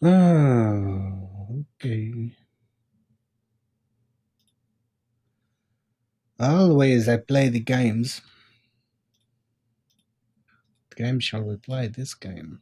Okay. Always I play the games. What game shall we play this game?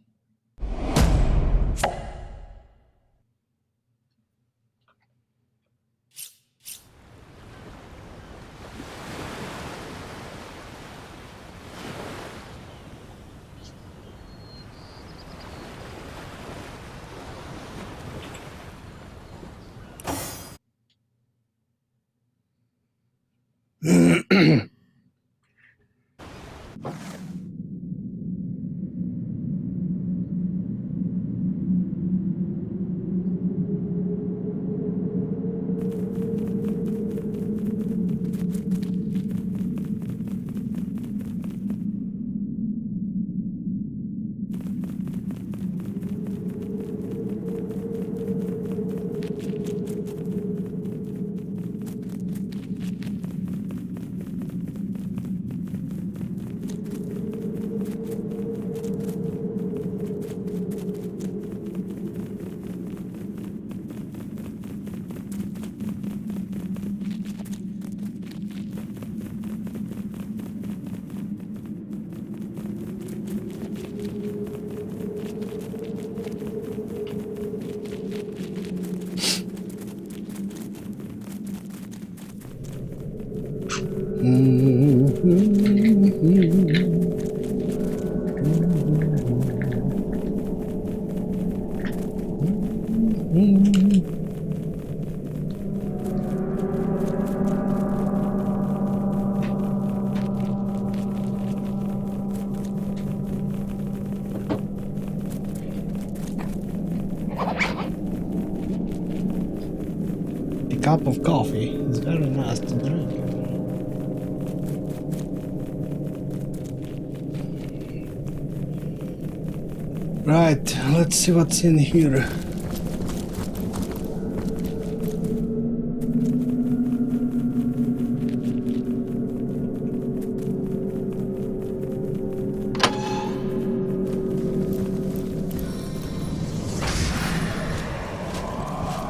A cup of coffee is very nice to drink. Right, let's see what's in here.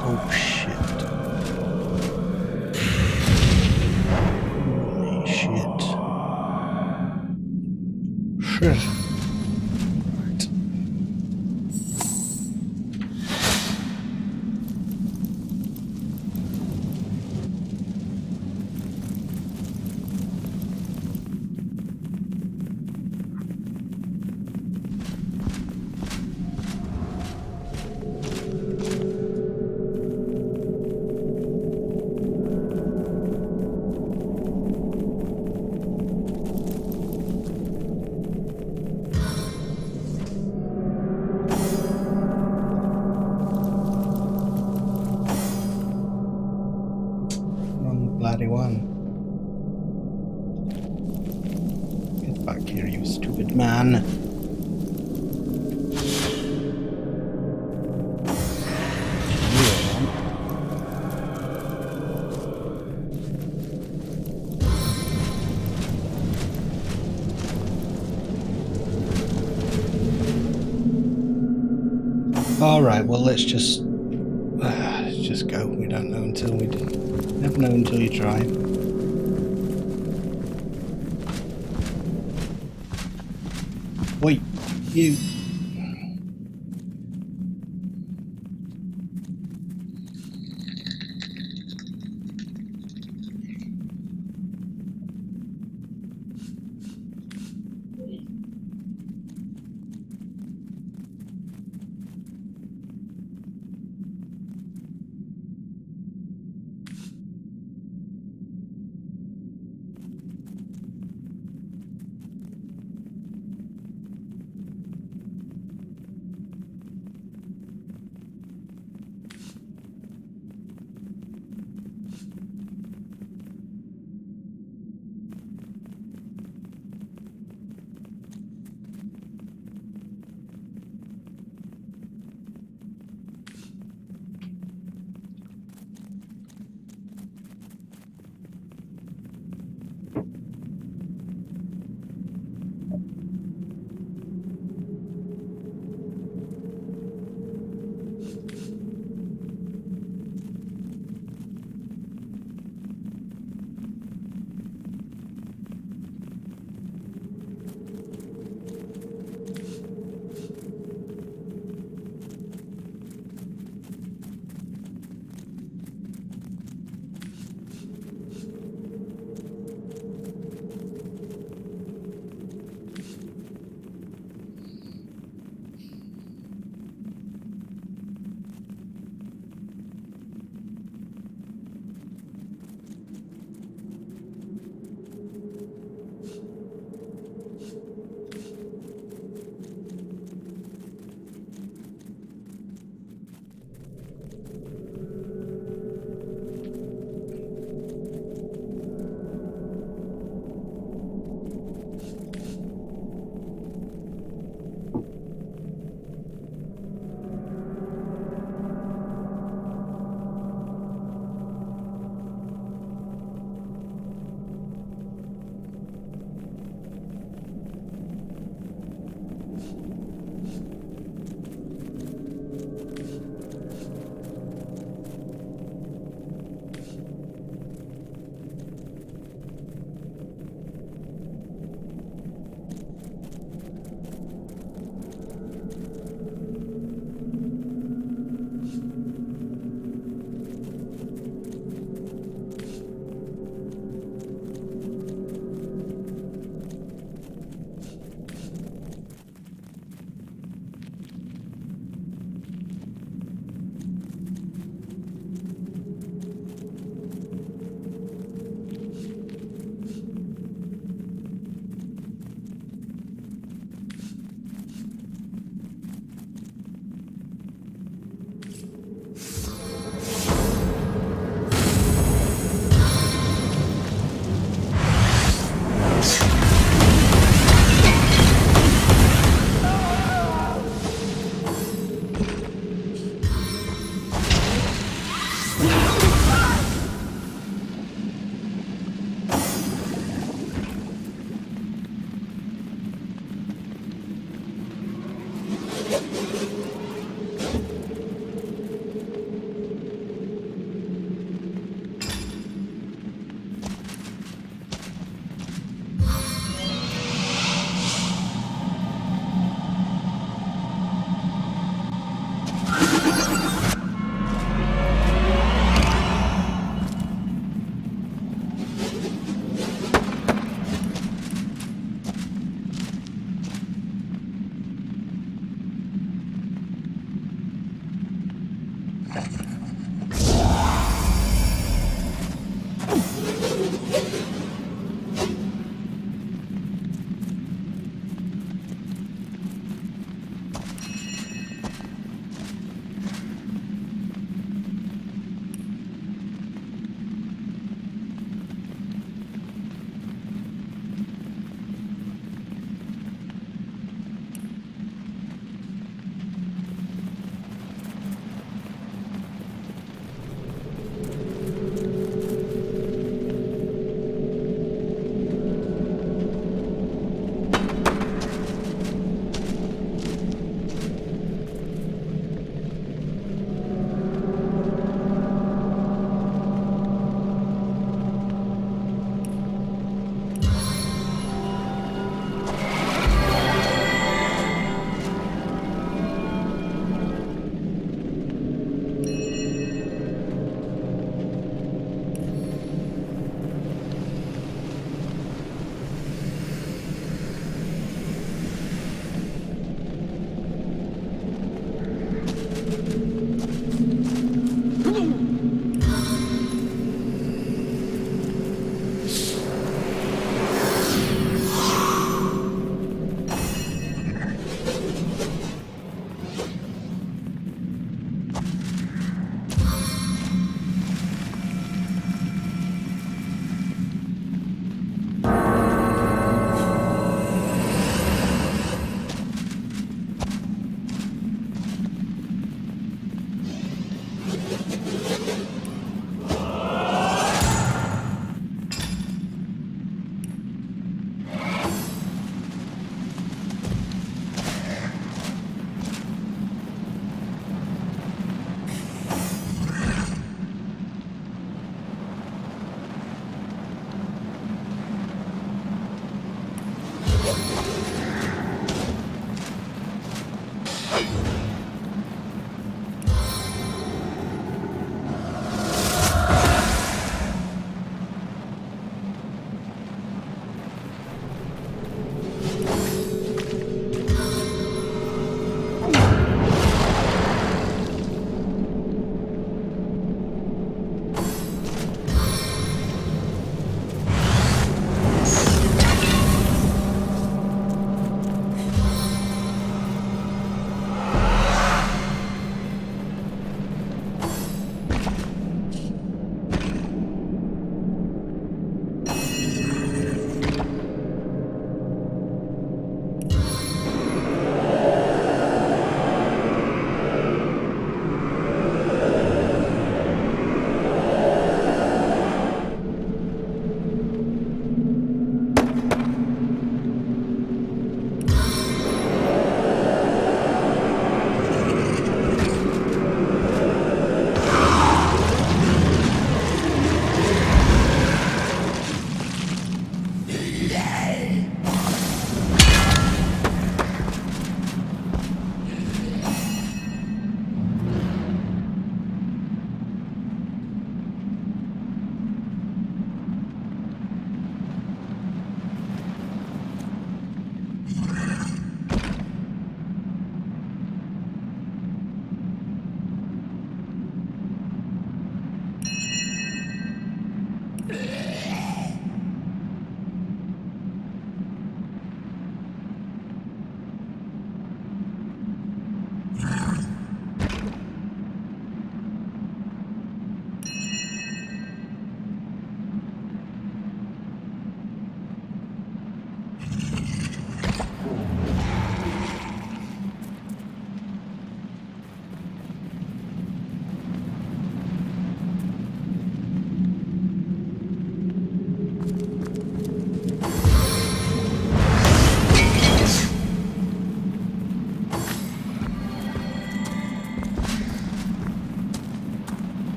Oh shit. Holy shit. Shit. Right. Bloody one. Get back here, you stupid man. Alright, well let's just go. We don't know until we do. Never know until you try. Wait, you.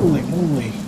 Holy moly.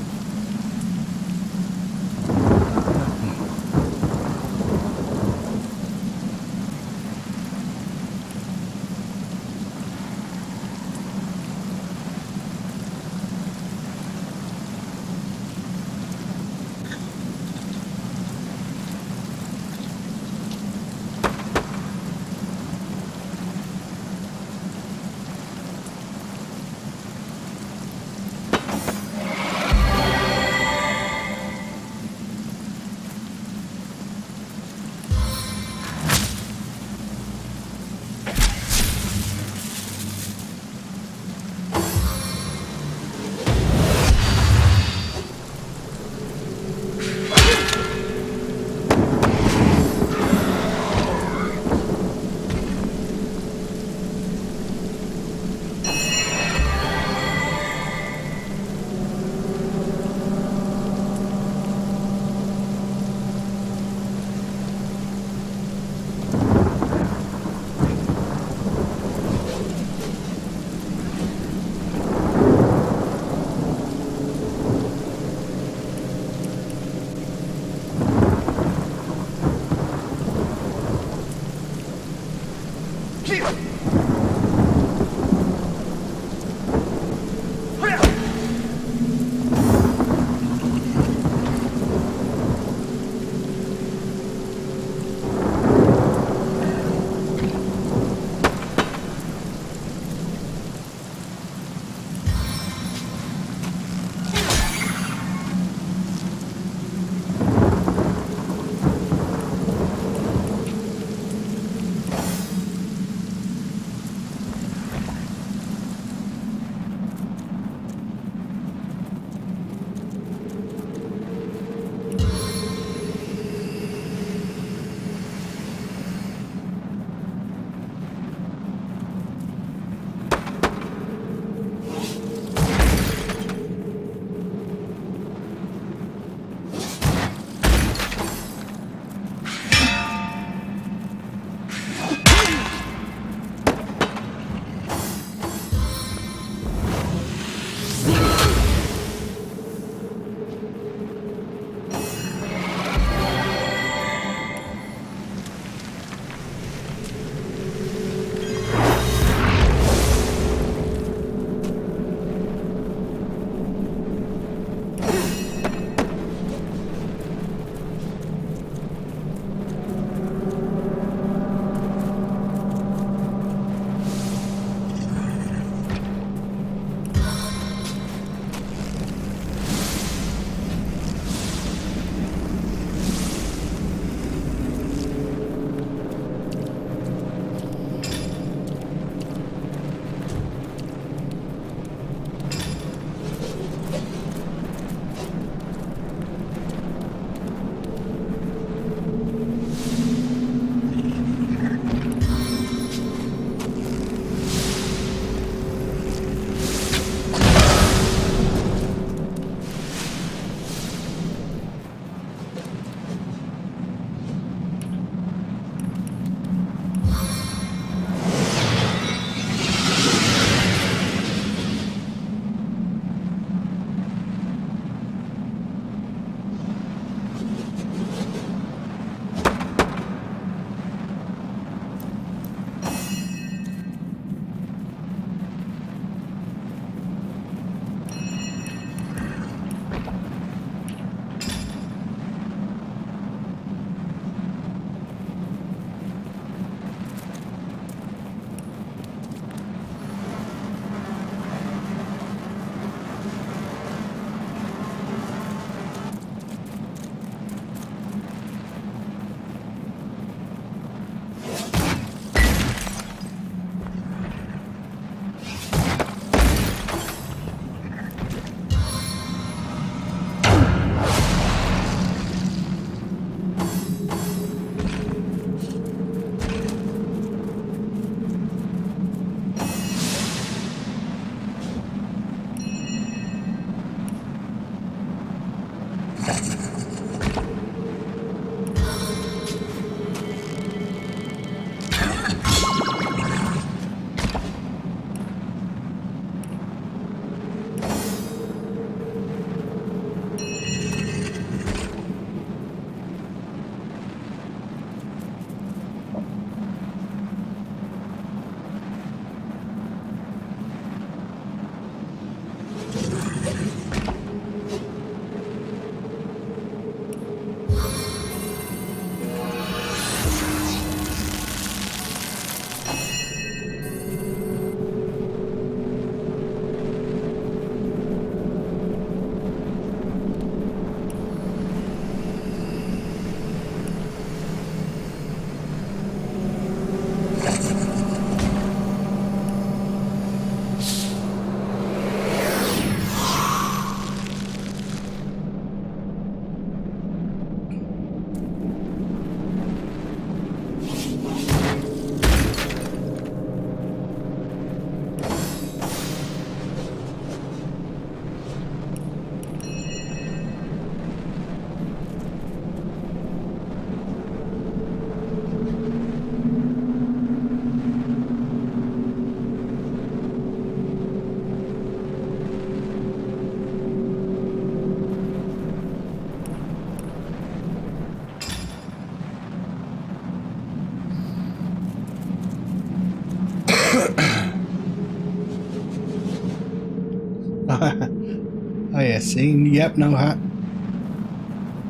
scene. Yep, no hat.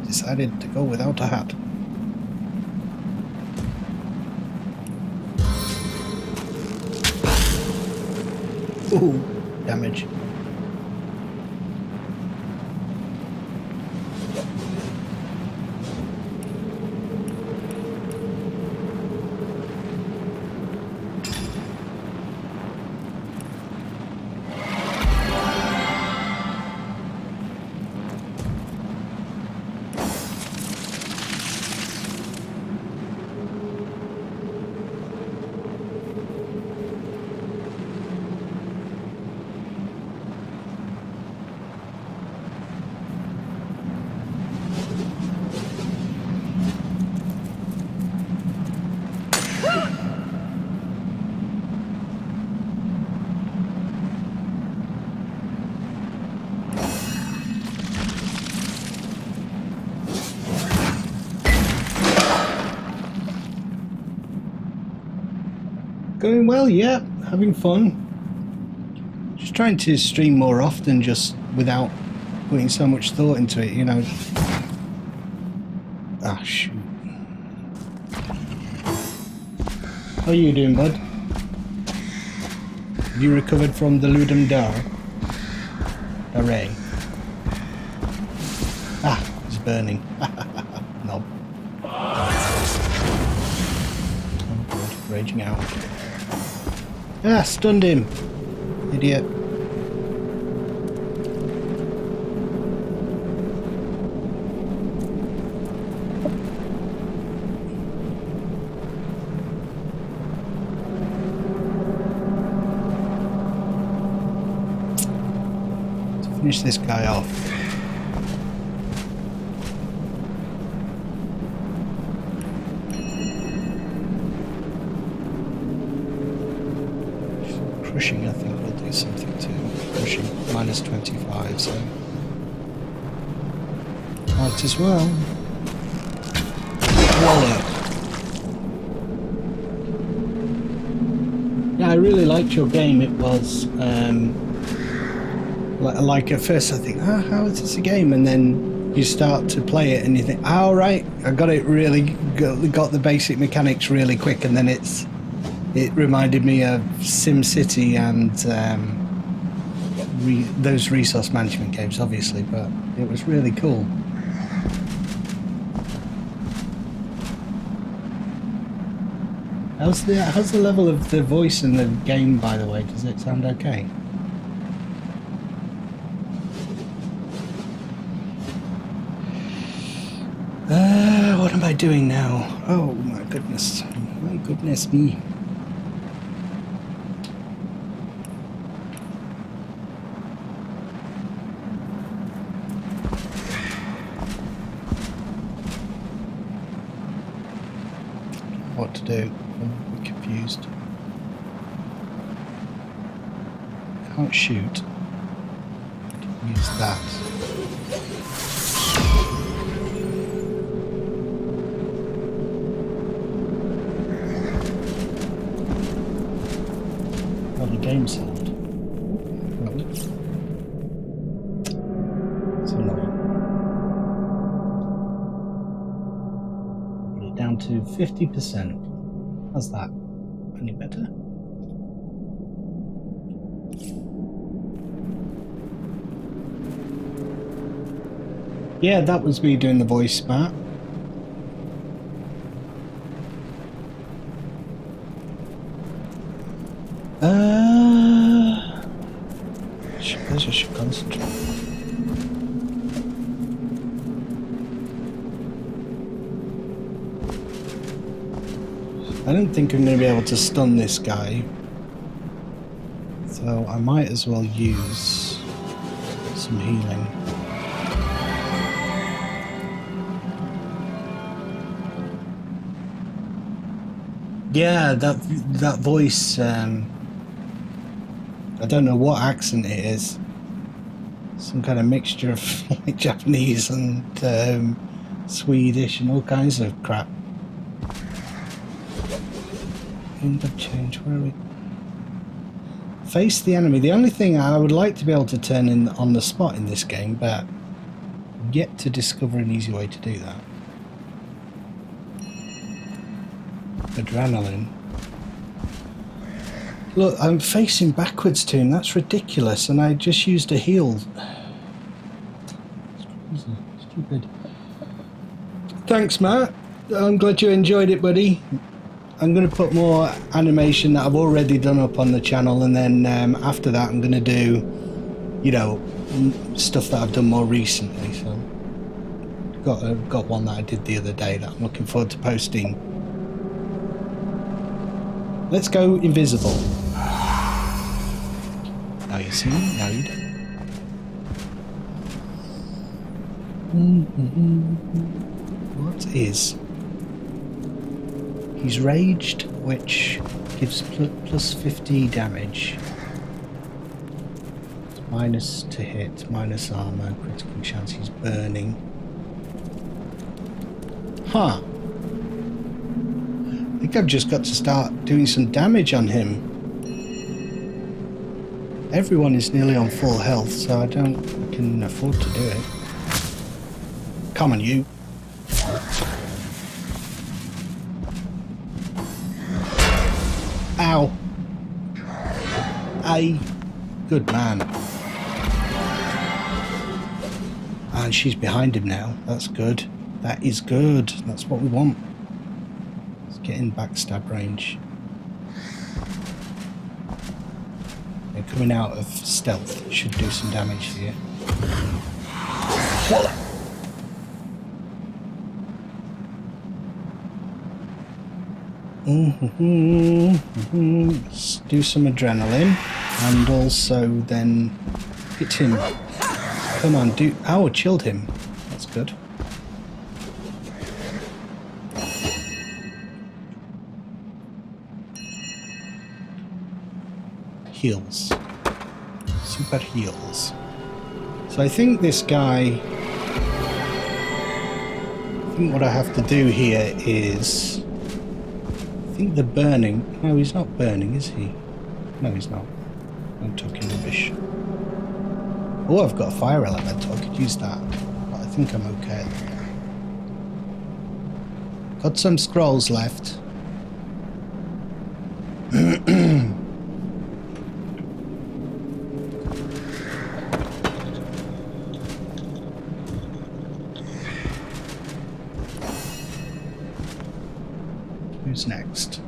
Decided to go without a hat. Ooh, damage. Going well, yeah, having fun. Just trying to stream more often, just without putting so much thought into it, you know. Ah, shoot. How are you doing, bud? Have you recovered from the Ludum Dare? Hooray. Ah, it's burning. Knob. Oh god, raging out. Ah, stunned him. Idiot. To finish this guy off. Crushing, I think, will do something too. Crushing, minus 25, so... might as well. Wallet. Yeah, I really liked your game. It was, like at first I think, oh, how is this a game? And then you start to play it and you think, oh, right, I got it really, got the basic mechanics really quick, and then it reminded me of SimCity and those resource management games, obviously, but it was really cool. How's the level of the voice in the game, by the way? Does it sound okay? What am I doing now? Oh my goodness me. What to do? I'm confused. Can't shoot. Use that. Oh, the game sound. Well, it's annoying. Put it down to 50%. How's that? Any better? Yeah, that was me doing the voice, Matt. I suppose I should concentrate. I don't think I'm going to be able to stun this guy, so I might as well use some healing. Yeah, that voice, I don't know what accent it is. Some kind of mixture of like Japanese and Swedish and all kinds of crap. End of change, where are we? Face the enemy. The only thing I would like to be able to turn in on the spot in this game, but yet to discover an easy way to do that. Adrenaline. Look, I'm facing backwards to him. That's ridiculous. And I just used a heal. It's crazy. Stupid. Thanks, Matt. I'm glad you enjoyed it, buddy. I'm going to put more animation that I've already done up on the channel. And then after that, I'm going to do, you know, stuff that I've done more recently. So, got one that I did the other day that I'm looking forward to posting. Let's go invisible. Now you see me? Now you don't. What is? He's raged, which gives plus 50 damage. Minus to hit, minus armor, critical chance he's burning. Huh. I think I've just got to start doing some damage on him. Everyone is nearly on full health, so I can afford to do it. Come on, you. Ow. Aye. Good man. And she's behind him now. That's good. That is good. That's what we want. Let's get in backstab range. They're coming out of stealth. Should do some damage here. What? Let's do some adrenaline and also then hit him. Come on, do. Oh, chilled him. That's good. Heals. Super heals. So I think this guy. I think what I have to do here is. I think the burning. No, he's not burning, is he? No, he's not. I'm talking rubbish. Oh, I've got a fire elemental. I could use that. But I think I'm okay. Got some scrolls left. Who's next?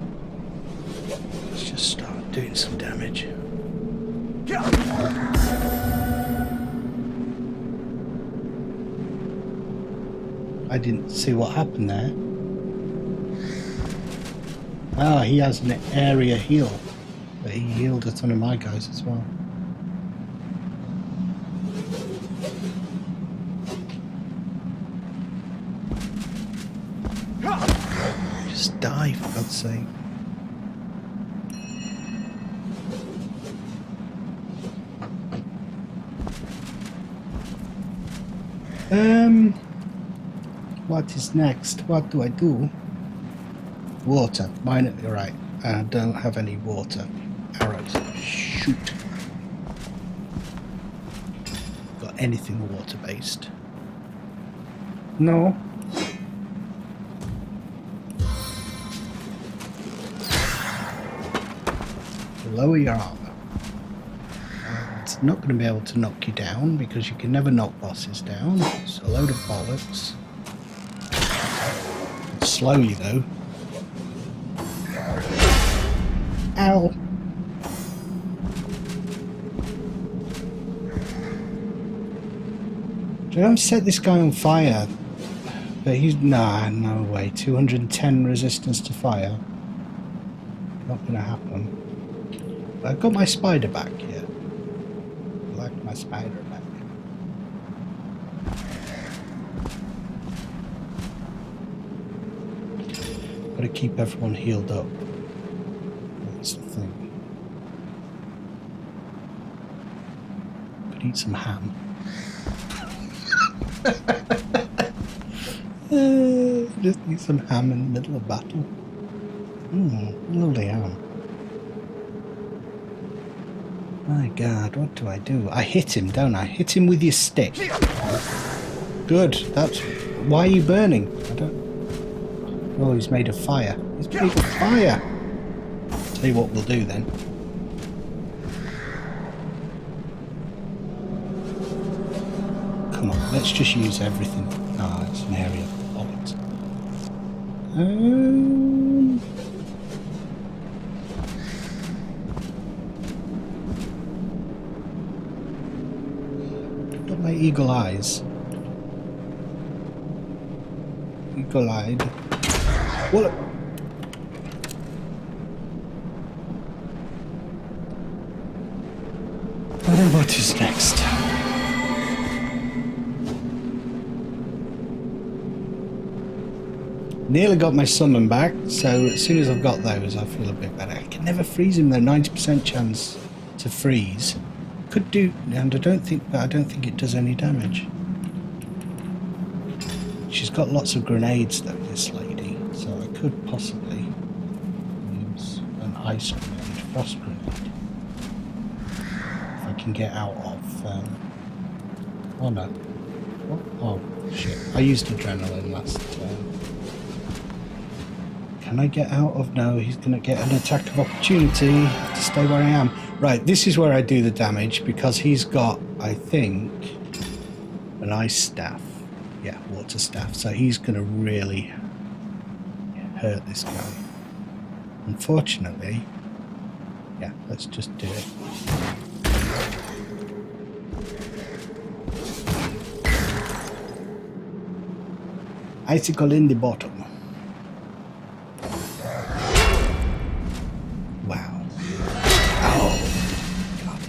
Let's just start doing some damage. I didn't see what happened there. Ah, he has an area heal. But he healed a ton of my guys as well. Just die, for God's sake. What is next? What do I do? Water. Mine, right. I don't have any water. Arrows. Shoot. Got anything water-based? No. Lower your armor. It's not going to be able to knock you down because you can never knock bosses down. It's a load of bollocks. Slow you though. Ow. Don't set this guy on fire. But he's... Nah, no way. 210 resistance to fire. Not gonna happen. But I've got my spider back here. I like my spider back. Got to keep everyone healed up. That's the thing. Could eat some ham. Just eat some ham in the middle of battle. Lovely ham. My God, what do I do? I hit him, don't I? Hit him with your stick. Good. That's... Why are you burning? I don't... Oh, he's made of fire. He's made of fire! Tell you what we'll do then. Come on, let's just use everything. Ah, it's an area of bullets. Got my eagle eyes. Eagle-eyed. What? What is next? Nearly got my summon back, so as soon as I've got those, I feel a bit better. I can never freeze him though. 90% chance to freeze. Could do, and I don't think it does any damage. She's got lots of grenades though, this lady, so I could possibly use an ice grenade, frost grenade, if I can get out of. Oh no! What? Oh shit! I used adrenaline last turn. Can I get out of? No, he's going to get an attack of opportunity to stay where I am. Right, this is where I do the damage because he's got, I think, an ice staff. Yeah, water staff. So he's going to really hurt this guy. Unfortunately, yeah, let's just do it. Icicle in the bottom. Wow. Oh, God.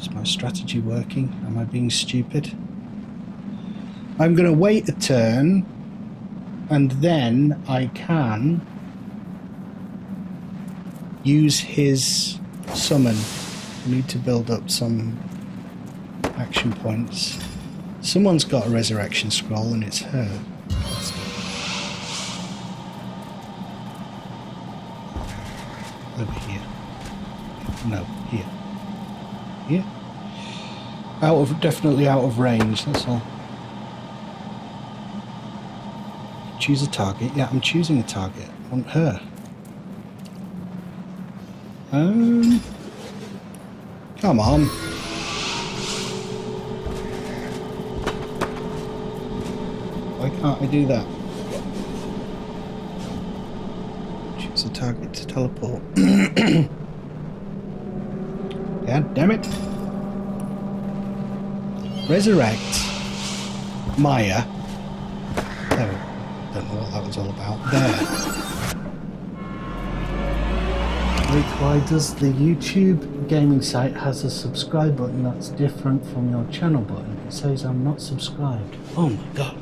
Is my strategy working? Am I being stupid? I'm going to wait a turn and then I can use his summon. I need to build up some action points. Someone's got a resurrection scroll and it's her. Over here. No, here. Here? Definitely out of range, that's all. Choose a target. Yeah, I'm choosing a target. I want her. Come on. Why can't I do that? Choose a target to teleport. God damn it. Resurrect Maya. Oh, don't know what that was all about. There. Like, why does the YouTube gaming site has a subscribe button that's different from your channel button? It says I'm not subscribed. Oh my God.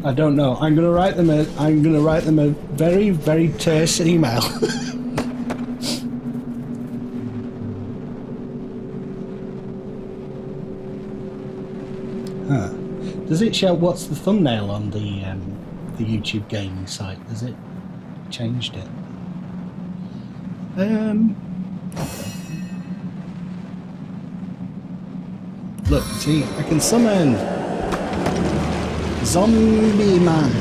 I don't know. I'm gonna write them a very, very terse email. Huh. Does it show what's the thumbnail on the YouTube gaming site? Does it changed it? Look, see, I can summon Zombie Man.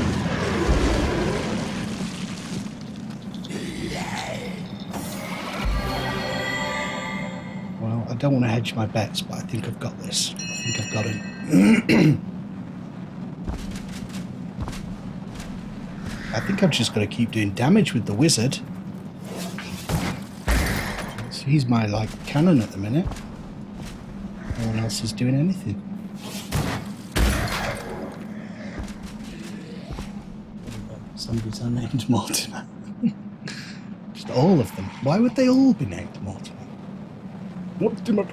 Well, I don't want to hedge my bets, but I think I've got this. I think I've got it. I think I've just got to keep doing damage with the wizard. So he's my, like, cannon at the minute. No one else is doing anything. Zombies are named Mortimer. Just all of them. Why would they all be named Mortimer? Mortimer.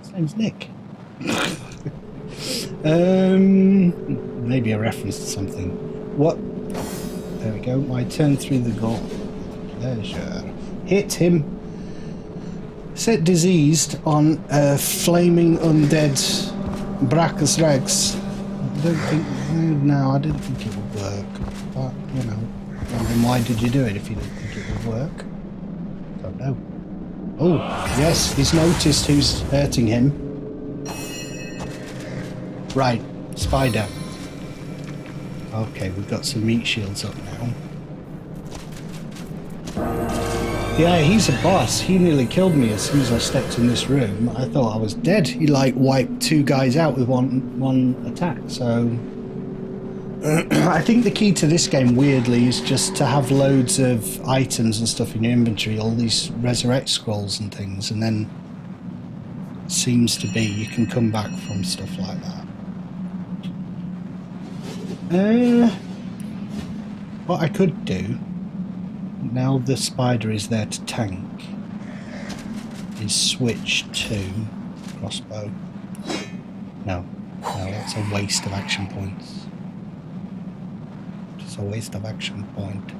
His name's Nick. Maybe a reference to something. What? There we go. My turn through the goal. Pleasure. Hit him. Set diseased on a flaming undead Braccus Rex. I don't think No, I didn't think it would work. But, you know, well, then why did you do it if you didn't think it would work? Don't know. Oh, yes, he's noticed who's hurting him. Right, spider. Okay, we've got some meat shields up now. Yeah, he's a boss. He nearly killed me as soon as I stepped in this room. I thought I was dead. He like wiped 2 guys out with one attack. So I think the key to this game, weirdly, is just to have loads of items and stuff in your inventory, all these resurrect scrolls and things, and then it seems to be you can come back from stuff like that. What I could do, now the spider is there to tank, is switch to crossbow. No, that's a waste of action points. Just a waste of action point.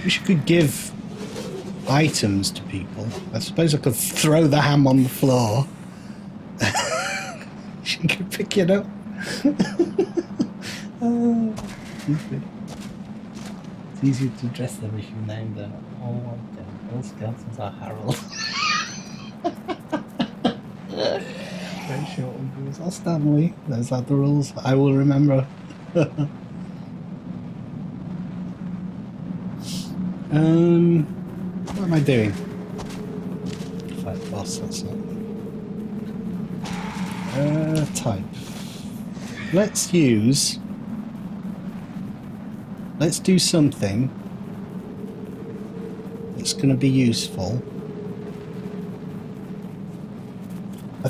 Wish I could give items to people. I suppose I could throw the ham on the floor. She could pick it up. Oh, it's easier to dress them if you name them. Oh my god, all skeletons are Harold. Very short rules. Or Stanley. Those are the rules I will remember. What am I doing? Fight the boss, that's not. Type. Let's do something that's going to be useful. I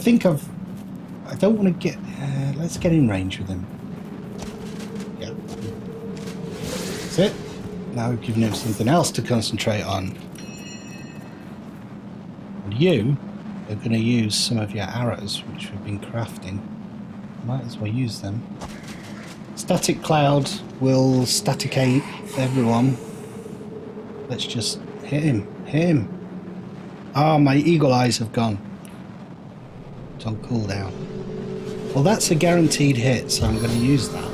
don't want to get, let's get in range with him. Yeah. That's it. Now we've given him something else to concentrate on. And you are going to use some of your arrows, which we've been crafting. Might as well use them. Static cloud will staticate everyone. Let's just hit him. Hit him. Ah, my eagle eyes have gone. It's on cooldown. Well, that's a guaranteed hit, so I'm going to use that.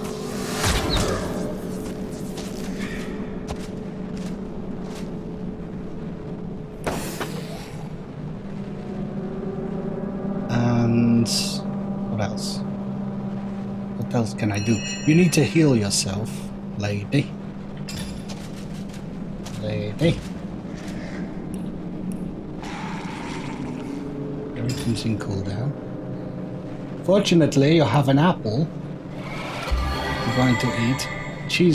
And what else? What else can I do? You need to heal yourself, lady. Lady. Everything's in cooldown. Fortunately, you have an apple. You're going to eat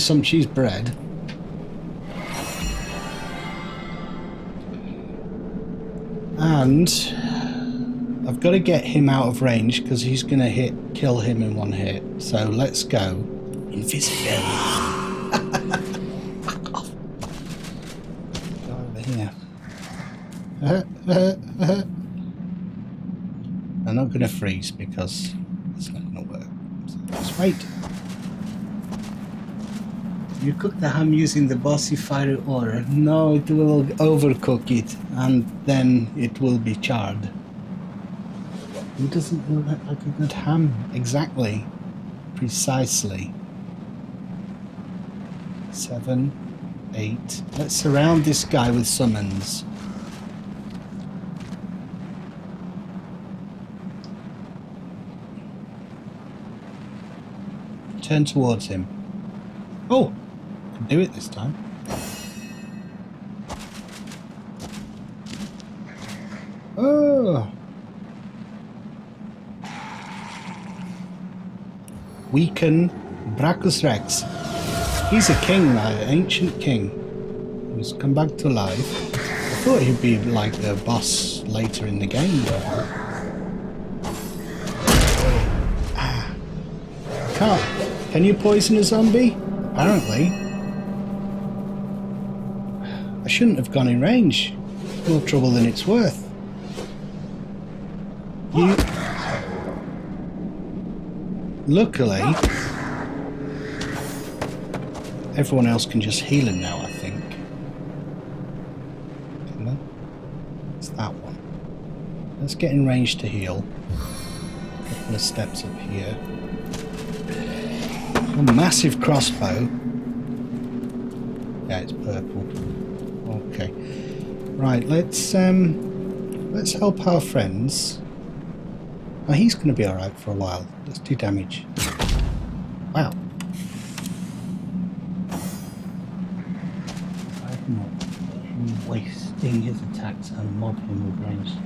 some cheese bread. And I've got to get him out of range because he's going to kill him in one hit. So let's go. Invisible. Fuck off. Go over here. I'm not going to freeze because it's not going to work. So just wait. You cook the ham using the bossy fiery order. No, it will overcook it and then it will be charred. It doesn't look like a good ham. Exactly. Precisely. 7, 8. Let's surround this guy with summons. Turn towards him. Oh! I can do it this time. Oh! Weaken Braccus Rex. He's a king now, an ancient king. He's come back to life. I thought he'd be like the boss later in the game. Can't. Can you poison a zombie? Apparently. I shouldn't have gone in range. More trouble than it's worth. You... Luckily, everyone else can just heal him now, I think. It's that one. Let's get in range to heal. couple of steps up here. A massive crossbow. Yeah, it's purple. Okay. Right, let's help our friends. Oh, he's going to be alright for a while. Let's do damage. Wow. I'm not wasting his attacks and mob him with ranged hits.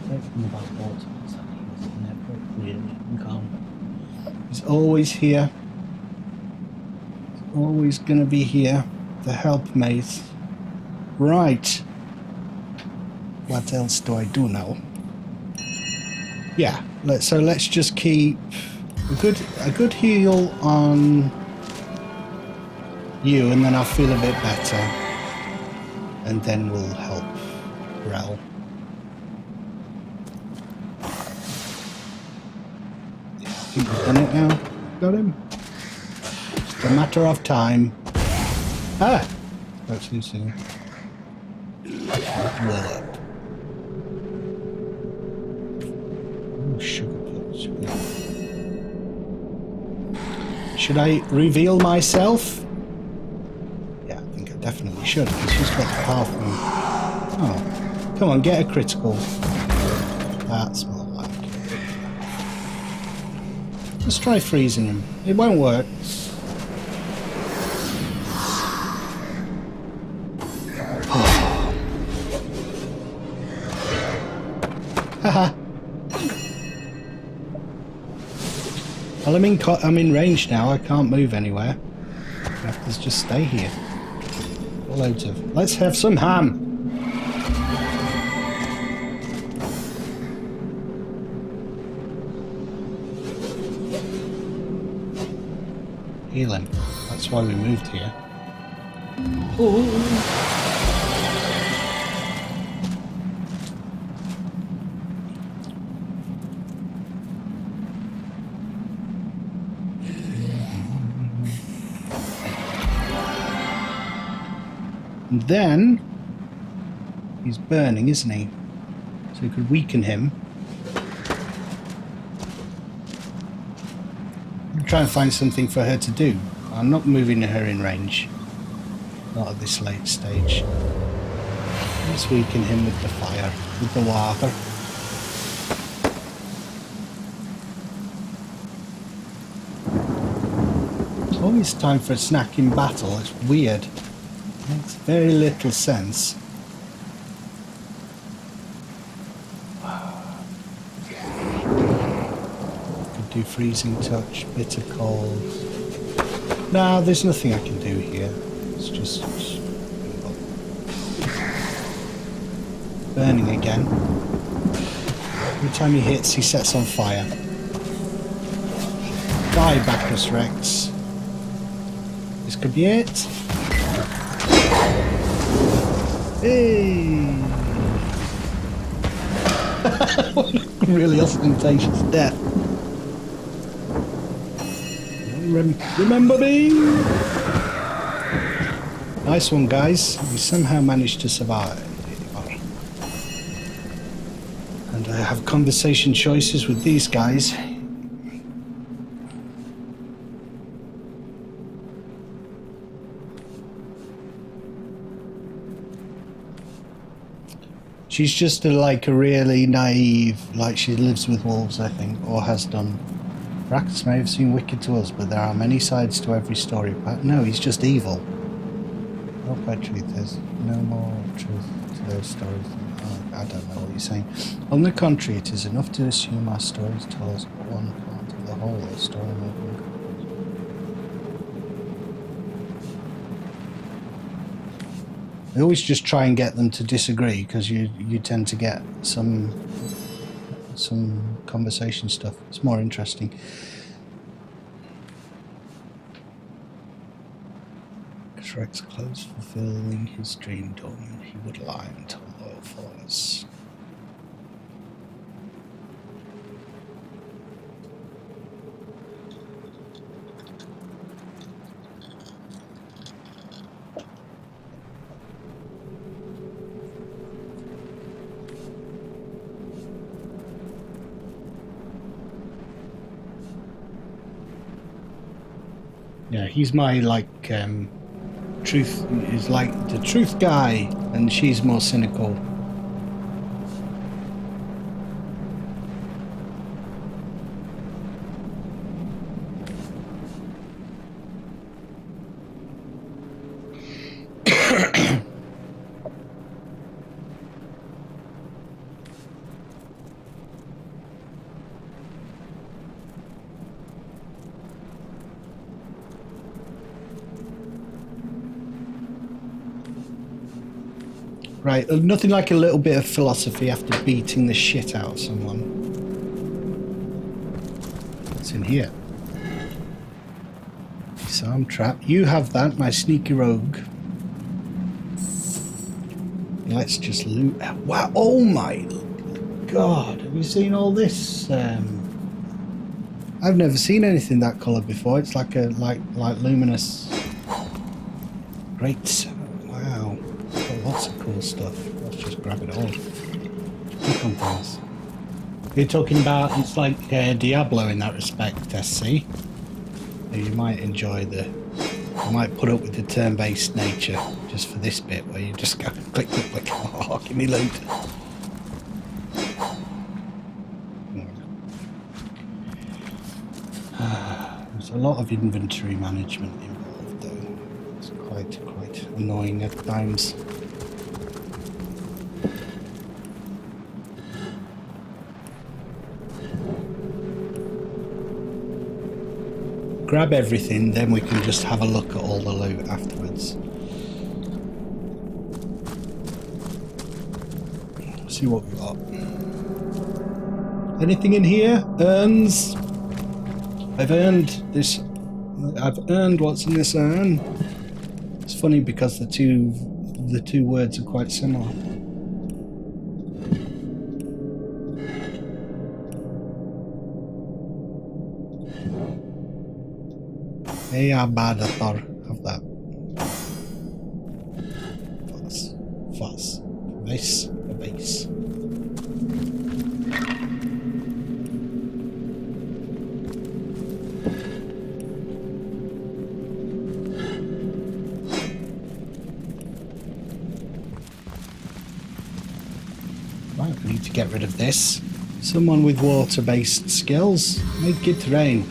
Take him about 40 seconds. He's never really in combat. He's always here. He's always going to be here. The helpmate. Right. What else do I do now? Yeah, let's just keep a good heal on you, and then I'll feel a bit better, and then we'll help Rel. Yeah, I think we've done it now. Got him. It's a matter of time. Ah, spoke too soon. Well. Sugar pills. Should I reveal myself? Yeah, I think I definitely should, because she's got the powerful. Oh, come on, get a critical. That's more like it. Let's try freezing him. It won't work. Haha. Well, I'm in range now. I can't move anywhere. I have to just stay here. Loads of. Let's have some ham. Healing. That's why we moved here. Oh. And then he's burning, isn't he? So we could weaken him. I'll try and find something for her to do. I'm not moving her in range. Not at this late stage. Let's weaken him with the fire, with the water. It's always time for a snack in battle. It's weird. Makes very little sense. Could do freezing touch, bitter cold. No, there's nothing I can do here. It's just burning again. Every time he hits, he sets on fire. Die, Braccus Rex. This could be it. Hey! Really ostentatious death. Remember me? Nice one, guys. We somehow managed to survive. And I have conversation choices with these guys. She's just like a really naive, like she lives with wolves, I think, or has done. Braccus may have seemed wicked to us, but there are many sides to every story. No, he's just evil. No quite truth, there's no more truth to those stories. I don't know what you're saying. On the contrary, it is enough to assume our stories tell us one part of the whole of the story. I always just try and get them to disagree, because you tend to get some conversation stuff. It's more interesting. Braccus Rex close fulfilling his dream done. He would lie until loyal followers. he's my like truth is like the truth guy, and she's more cynical. Right, nothing like a little bit of philosophy after beating the shit out of someone. What's in here? Disarm trap. You have that, my sneaky rogue. Let's just loot. Wow! Oh my god! Have you seen all this? I've never seen anything that colour before. It's like a like luminous. Great! Wow! Got lots of cool stuff. Let's just grab it all. Click on things. You're talking about it's like Diablo in that respect, SC. You might enjoy the. You might put up with the turn-based nature just for this bit where you just go click, click, click. Oh, give me loot. There's a lot of inventory management involved, though. It's quite annoying at times. Grab everything, then we can just have a look at all the loot afterwards. See what we got. Anything in here? Urns. I've earned this. I've earned what's in this urn. It's funny because the two words are quite similar. Hey, Abadathar, have that. Fuss. Base. Right, we need to get rid of this. Someone with water-based skills. Make it rain.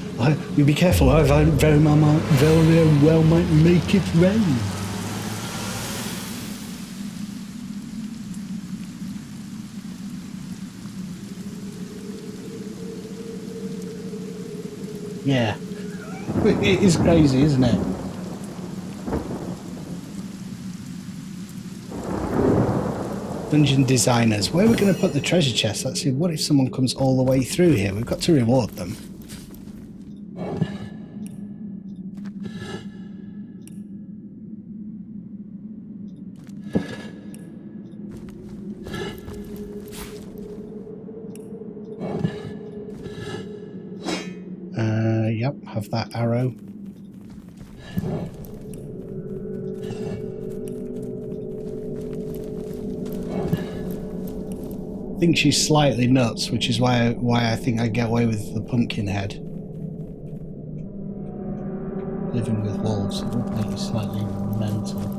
You be careful, I very well might make it rain. Yeah. It is crazy, isn't it? Dungeon designers. Where are we going to put the treasure chest? Let's see. What if someone comes all the way through here? We've got to reward them. Yep, have that arrow. I think she's slightly nuts, which is why I think I get away with the pumpkin head. Living with wolves, it would make you slightly mental.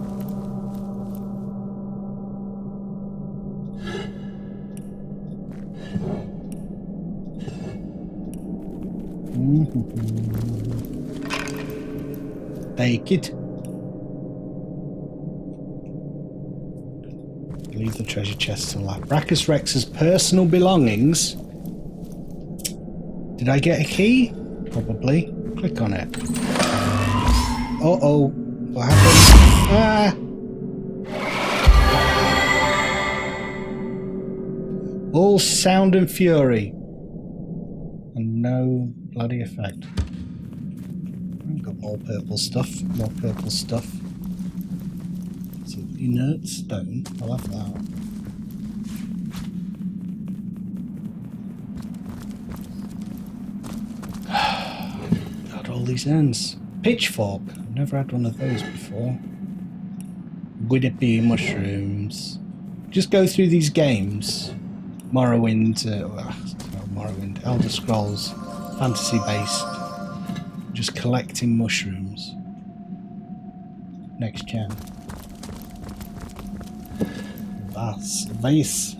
Take it. Leave the treasure chest to lap. Braccus Rex's personal belongings. Did I get a key? Probably. Click on it. Uh-oh. What happened? Ah! All sound and fury. And no bloody effect. I've got more purple stuff. More purple stuff. It's an inert stone. I'll have that. Got all these ends. Pitchfork. I've never had one of those before. Would it be mushrooms? Just go through these games. Morrowind, Morrowind, Elder Scrolls, fantasy based. Just collecting mushrooms. next gen. Vase.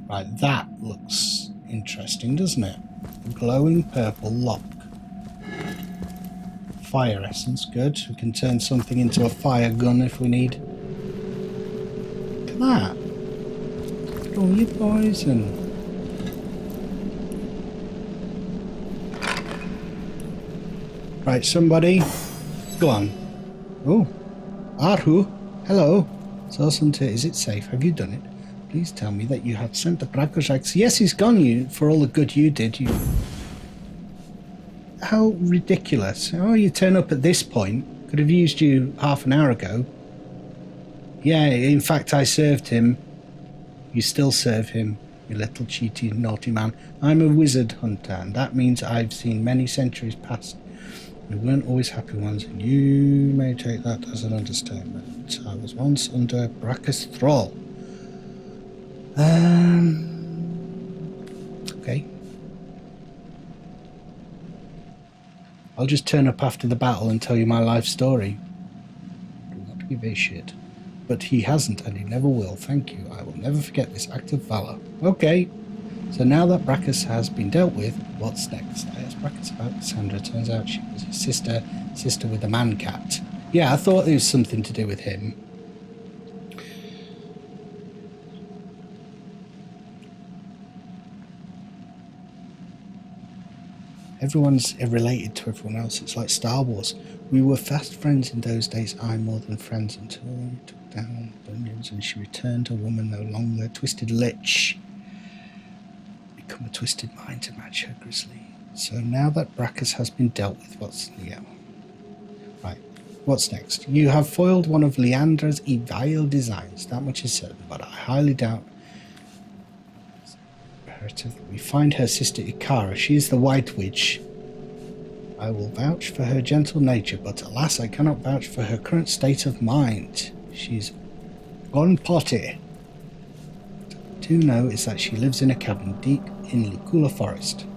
Right, that looks interesting, doesn't it? A glowing purple lock. Fire essence, good. We can turn something into a fire gun if we need. Look at that. Look at all your poison. Right, somebody. Go on. Oh. Arhu. Hello. Source Hunter, is it safe? Have you done it? Please tell me that you have sent the Braccus Rex. Yes, he's gone, you, for all the good you did. You. How ridiculous. Oh, you turn up at this point. Could have used you half an hour ago. Yeah, in fact, I served him. You still serve him, you little cheaty, naughty man. I'm a wizard hunter, and that means I've seen many centuries pass. We weren't always happy ones, and you may take that as an understatement. I was once under Braccus thrall. Okay. I'll just turn up after the battle and tell you my life story. Do not give a shit. But he hasn't, and he never will. Thank you. I will never forget this act of valor. Okay. So now that Braccus has been dealt with, what's next? I asked Braccus about Cassandra. Turns out she was his sister with a man cat. Yeah, I thought it was something to do with him. Everyone's related to everyone else. It's like Star Wars. We were fast friends in those days. I more than friends until we took down Dungeons and she returned a woman no longer. Twisted lich. Become a twisted mind to match her grisly. So now that Braccus has been dealt with, right, what's next? You have foiled one of Leandra's evil designs. That much is certain, but I highly doubt we find her sister Ikara. She is the White Witch. I will vouch for her gentle nature, but alas, I cannot vouch for her current state of mind. She's gone potty. What I do know is that she lives in a cabin deep in Lucula Forest.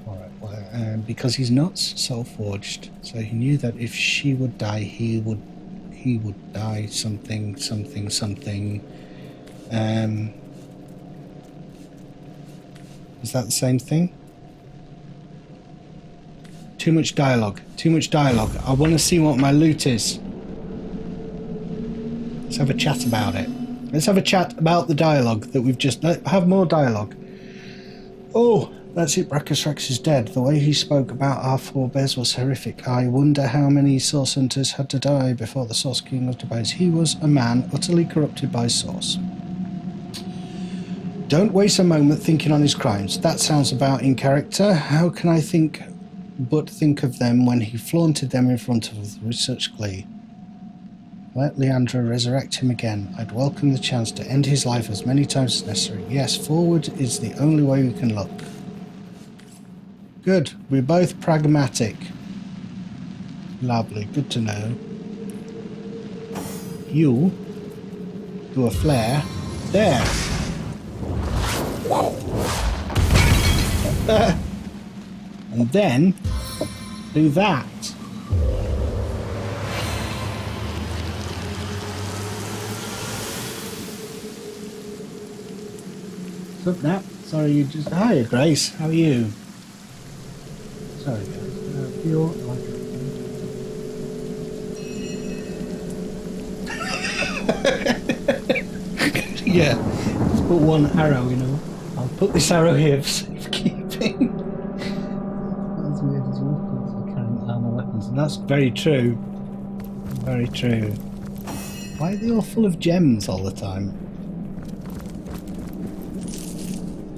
Alright, well, because he's nuts, soul-forged. So he knew that if she would die, he would die something. Is that the same thing? Too much dialogue. I want to see what my loot is. Let's have a chat about it. Let's have a chat about the dialogue that we've just... Have more dialogue. Oh, that's it. Braccus Rex is dead. The way he spoke about our forebears was horrific. I wonder how many Source Hunters had to die before the Source King was devised. He was a man utterly corrupted by Source. Don't waste a moment thinking on his crimes. That sounds about in character. How can I think of them when he flaunted them in front of us with such glee? Let Leandra resurrect him again. I'd welcome the chance to end his life as many times as necessary. Yes, forward is the only way we can look. Good. We're both pragmatic. Lovely. Good to know. You do a flare. There. And then do that. What's up, Nat? Sorry, you just... Hiya, Grace. How are you? Sorry, guys. You're like... Yeah. Let's put one arrow, you know. I'll put this arrow here for safekeeping. That's weird as well, because I can't armor weapons. And that's very true. Very true. Why are they all full of gems all the time?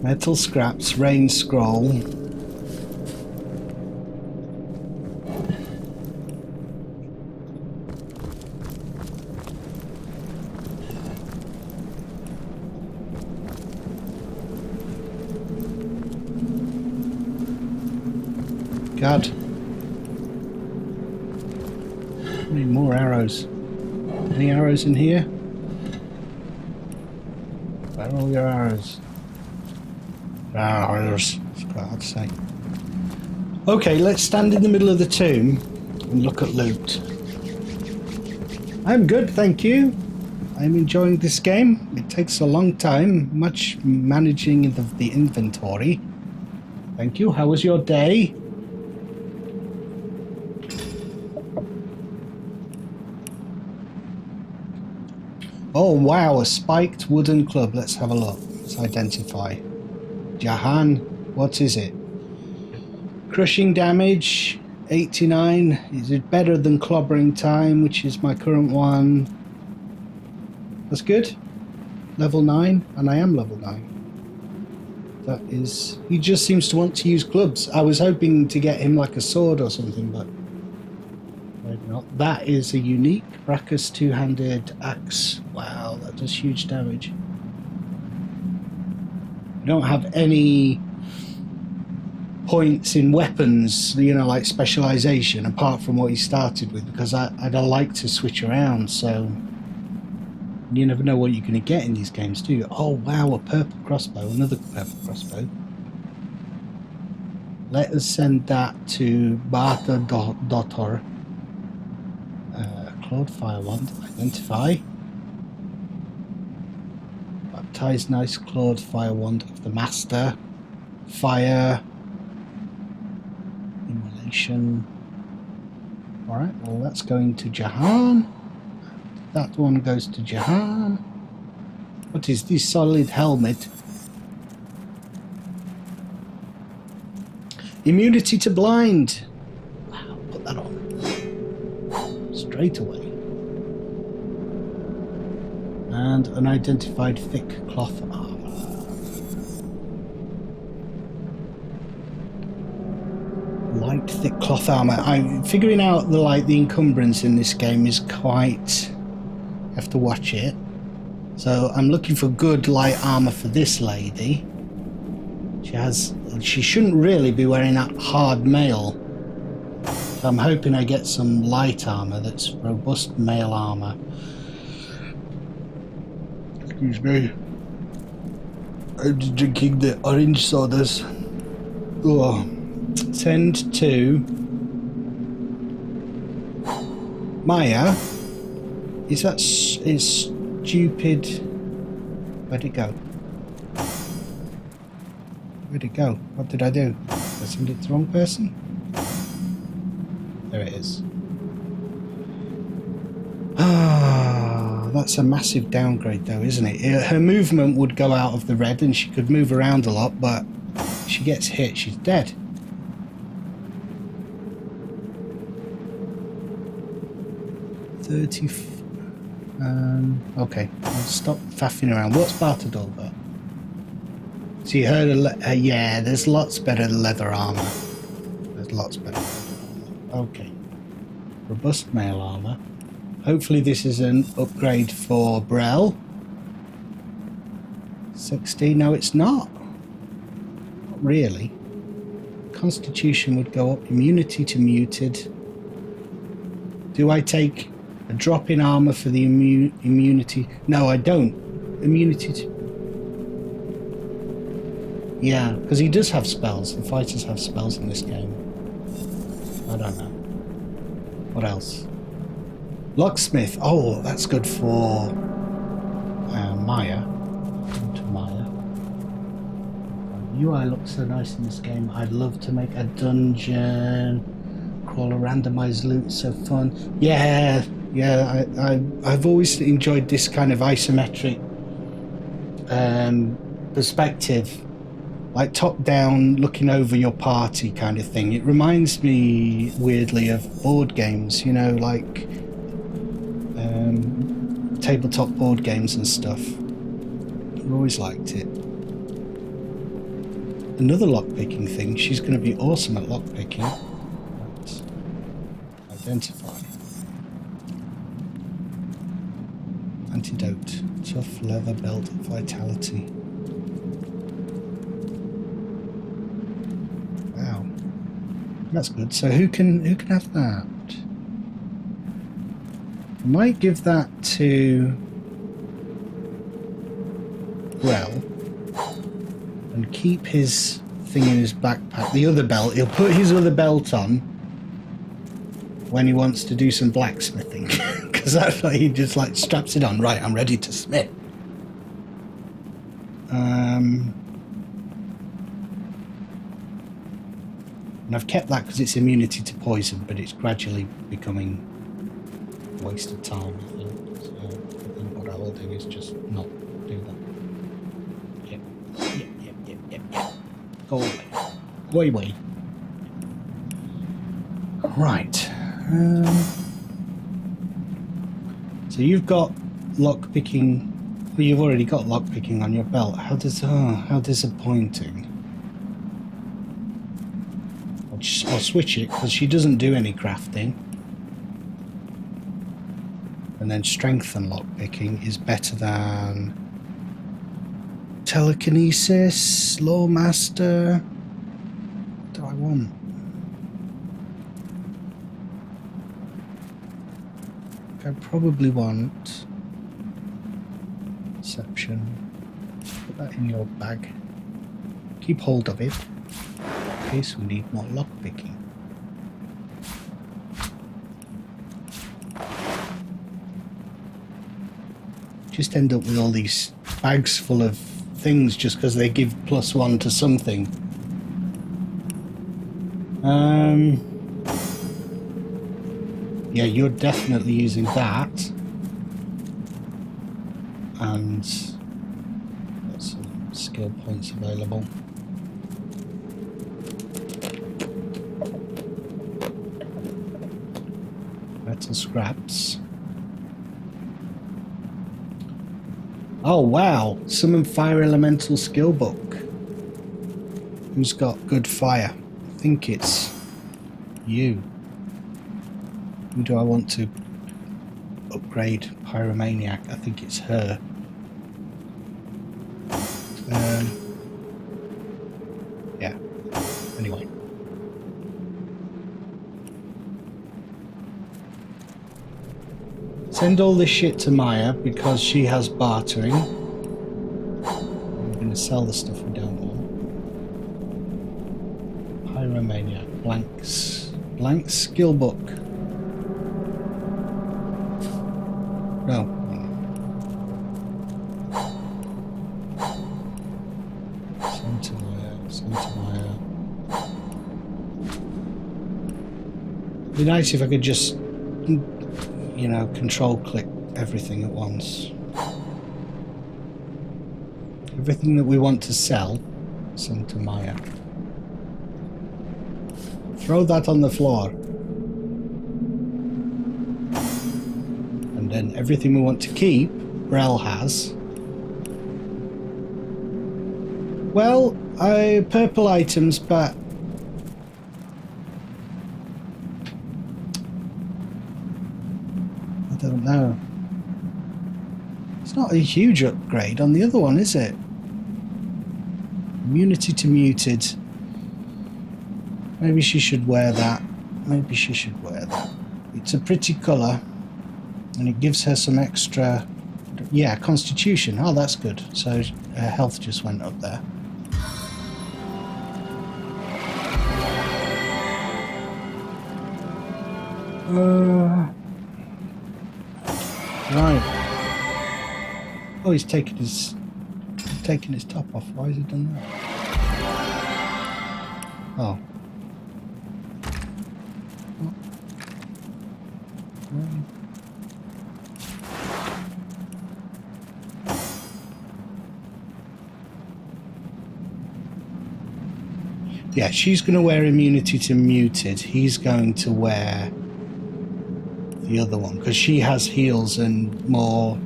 Metal scraps, rain scroll. God. I need more arrows. Any arrows in here? Where are all your arrows? It's quite hard to say. Okay, let's stand in the middle of the tomb and look at loot. I'm good, thank you. I'm enjoying this game. It takes a long time, much managing the inventory. Thank you. How was your day? Oh wow, a spiked wooden club. Let's have a look. Let's identify. Jahan, what is it? Crushing damage, 89. Is it better than clobbering time, which is my current one? That's good. Level 9, and I am level 9. That is... He just seems to want to use clubs. I was hoping to get him like a sword or something, but... maybe not. That is a unique Braccus two-handed axe. Wow, that does huge damage. I don't have any points in weapons, you know, like specialization, apart from what he started with, because I'd like to switch around, so you never know what you're going to get in these games, do you? Oh wow, a purple crossbow, another purple crossbow. Let us send that to Bartha Dotor. Claude Fire Wand, identify. Baptize nice Claude Fire Wand of the Master. Fire. Immolation. Alright, well that's going to Jahan. That one goes to Jahan. What is this solid helmet? Immunity to blind. Wow, put that on. Straight away. And unidentified thick cloth armor. Light thick cloth armor. I'm figuring out the encumbrance in this game is quite... You have to watch it. So I'm looking for good light armor for this lady. She shouldn't really be wearing that hard mail. So I'm hoping I get some light armor that's robust mail armor. Excuse me. I'm just drinking the orange sodas. Oh. Send to Maya. Is that stupid? Where'd it go? Where'd it go? What did I do? Did I send it to the wrong person? There it is. Ah, that's a massive downgrade though, isn't it? Her movement would go out of the red and she could move around a lot, but if she gets hit, she's dead. Okay, I'll stop faffing around. What's Bartadol got? So you heard yeah, there's lots better leather armor. There's lots better leather armor. Okay. Robust mail armor. Hopefully this is an upgrade for Brel. 60. No, it's not. Not really. Constitution would go up. Immunity to muted. Do I take a drop in armor for the immunity? No, I don't. Immunity to... Yeah, because he does have spells. The fighters have spells in this game. I don't know. What else? Locksmith. Oh, that's good for Maya. To Maya. UI looks so nice in this game. I'd love to make a dungeon. Crawl a randomized loot, so fun. Yeah, I've always enjoyed this kind of isometric perspective, like top down, looking over your party kind of thing. It reminds me weirdly of board games, you know, like tabletop board games and stuff. I've always liked it. Another lockpicking thing. She's going to be awesome at lockpicking. Identify. Antidote. Tough leather belt vitality. Wow. That's good. So who can have that? I might give that to Well and keep his thing in his backpack. The other belt, he'll put his other belt on when he wants to do some blacksmithing. Because that's why he just like straps it on. Right, I'm ready to smith. And I've kept that because it's immunity to poison, but it's gradually becoming a waste of time, I think. So I think what I will do is just not do that. Yep. Go away. Way. Right. So you've got lock picking. Well, you've already got lock picking on your belt. How disappointing. I'll switch it because she doesn't do any crafting. And then strength and lock picking is better than telekinesis, lawmaster. What do I want? I probably want perception. Put that in your bag. Keep hold of it in case we need more lock picking. Just end up with all these bags full of things just because they give +1 to something. Yeah, you're definitely using that. And got some skill points available. Metal scraps. Oh wow! Summon Fire Elemental skill book. Who's got good fire? I think it's you. Who do I want to upgrade? Pyromaniac. I think it's her. Yeah. Anyway. Send all this shit to Maya because she has bartering. I'm going to sell the stuff we don't want. Pyromaniac. Blank skill book. No. Send to Maya. It'd be nice if I could just, you know, control click everything at once. Everything that we want to sell, send to Maya. Throw that on the floor. And then everything we want to keep, Rel has. Well, purple items, but I don't know. It's not a huge upgrade on the other one, is it? Immunity to muted. Maybe she should wear that. Maybe she should wear that. It's a pretty colour. And it gives her some extra... Yeah, constitution. Oh, that's good. So her health just went up there. Right. Oh, he's taking his top off. Why has he done that? Oh. Yeah, she's going to wear immunity to muted. He's going to wear the other one because she has heals and more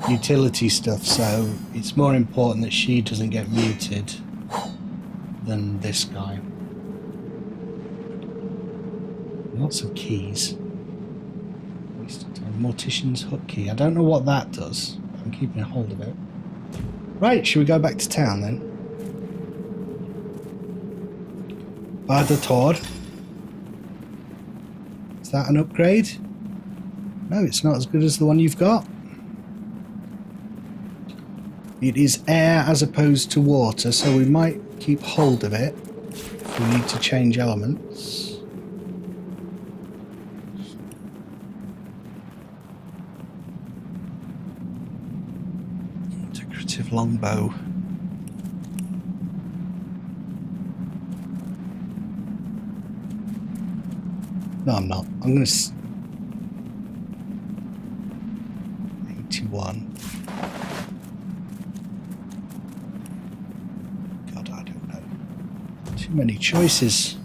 utility stuff, so it's more important that she doesn't get muted than this guy. Lots of keys. Waste of time. Mortician's hook key. I don't know what that does. I'm keeping a hold of it. Right, should we go back to town then? Bardator. Is that an upgrade? No, it's not as good as the one you've got. It is air as opposed to water, so we might keep hold of it if we need to change elements. Integrative longbow. No, I'm not. I'm going to... 81. God, I don't know. Too many choices.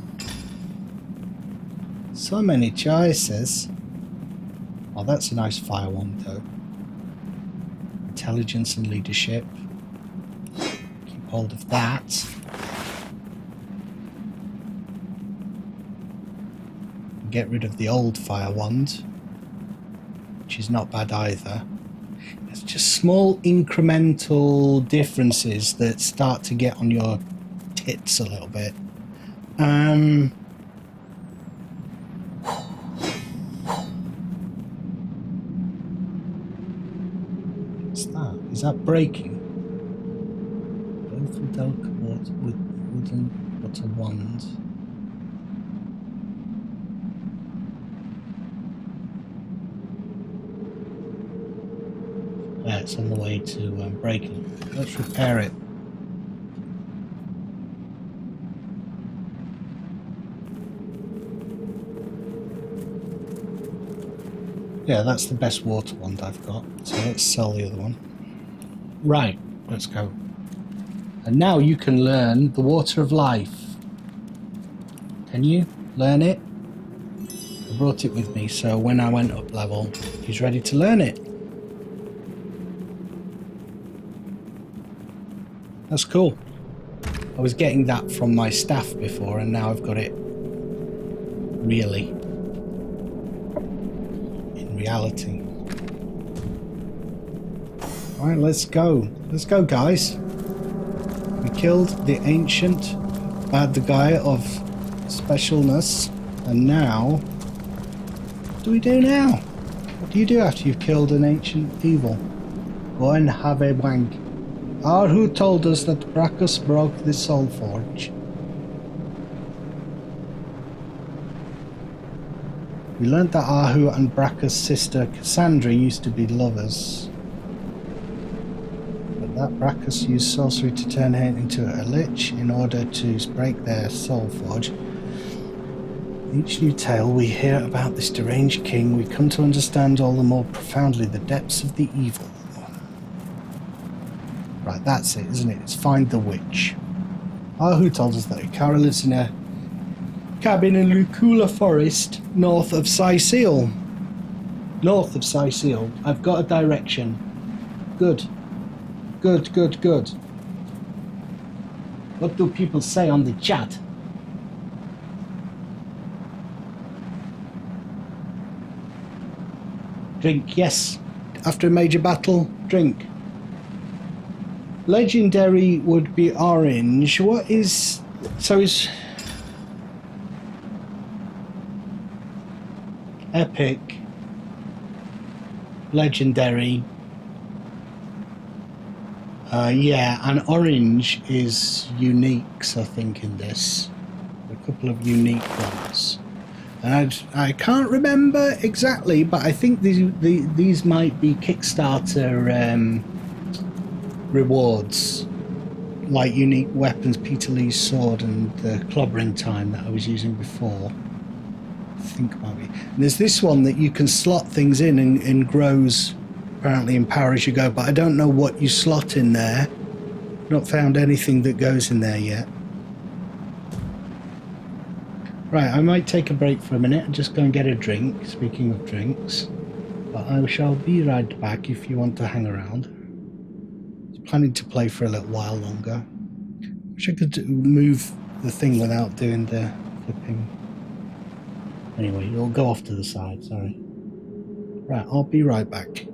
So many choices. Oh, that's a nice fire one, though. Intelligence and leadership. Keep hold of that. Get rid of the old fire wand, which is not bad either. It's just small incremental differences that start to get on your tits a little bit. What's that? Is that breaking? Both with delicate water with wooden water wand. Yeah, it's on the way to breaking. Let's repair it. Yeah, that's the best water wand I've got. So let's sell the other one. Right, let's go. And now you can learn the water of life. Can you learn it? I brought it with me, so when I went up level, he's ready to learn it. That's cool. I was getting that from my staff before, and now I've got it really. In reality. Alright, let's go. Let's go, guys. We killed the ancient bad guy of specialness, and now... What do we do now? What do you do after you've killed an ancient evil? Go and have a wank. Who told us that Braccus broke the soul forge? We learned that Ahu and Braccus' sister Cassandra used to be lovers. But that Braccus used sorcery to turn her into a lich in order to break their soul forge. Each new tale we hear about this deranged king, we come to understand all the more profoundly the depths of the evil. Right, that's it, isn't it? It's find the witch. Ahu told us that Ikara lives in a cabin in Lucula Forest, north of Sicil. North of Sicil. I've got a direction. Good. Good, good, good. What do people say on the chat? Drink, yes. After a major battle, drink. Legendary would be orange. What is... So is... Epic. Legendary. Yeah, and orange is uniques, I think, in this. A couple of unique ones. And I can't remember exactly, but I think these might be Kickstarter rewards. Like unique weapons, Peter Lee's sword and the clobbering time that I was using before. I think might be. And there's this one that you can slot things in and grows apparently in power as you go, but I don't know what you slot in there. Not found anything that goes in there yet. Right, I might take a break for a minute and just go and get a drink, speaking of drinks. But I shall be right back if you want to hang around. I'm planning to play for a little while longer. Wish I could move the thing without doing the flipping. Anyway, you'll go off to the side, sorry. Right, I'll be right back.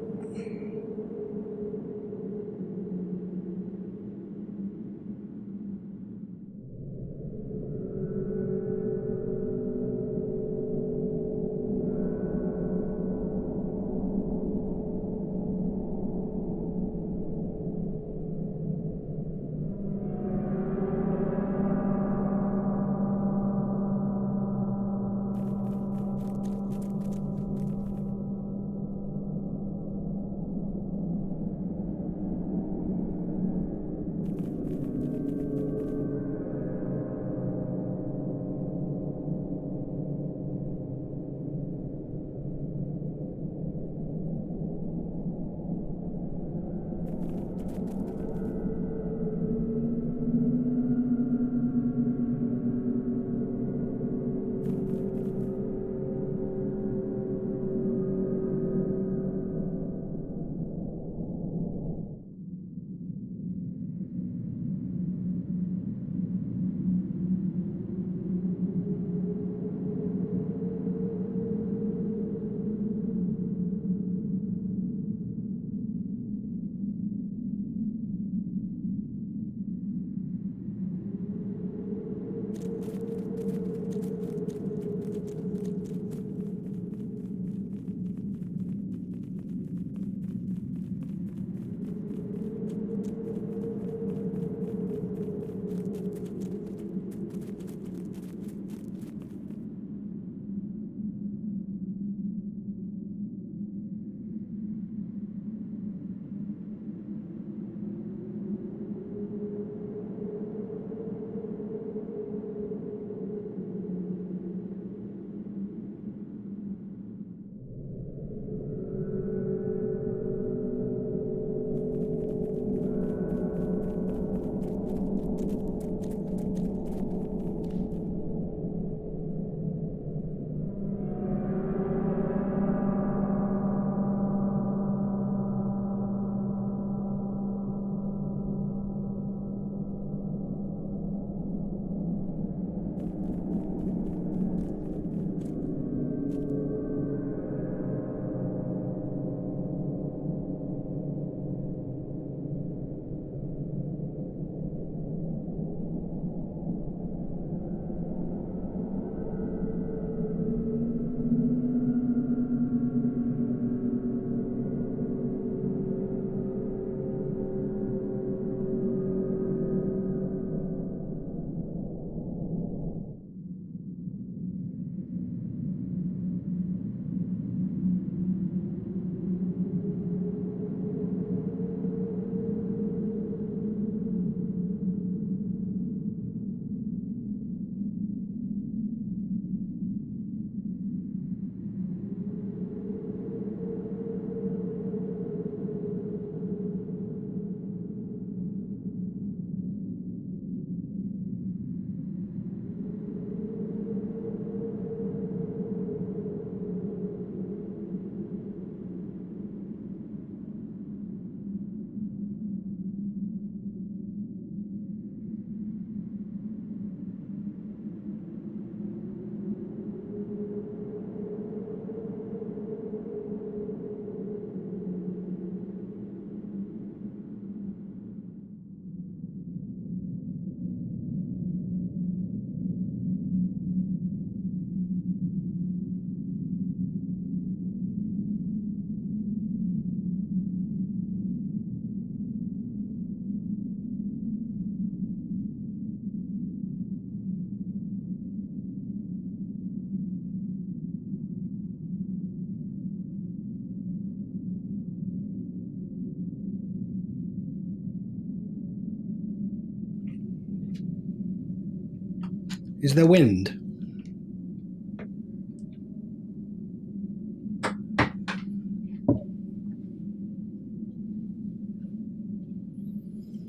Is there wind?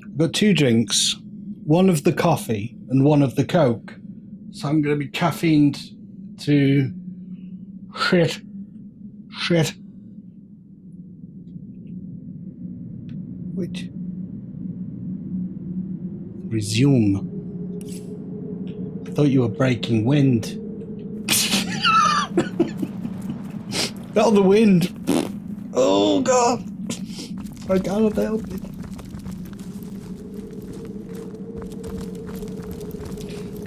I've got 2 drinks, one of the coffee and one of the Coke. So I'm going to be caffeined to shit. Wait. Resume. I thought you were breaking wind. Oh, the wind. Oh, God. I can't help it.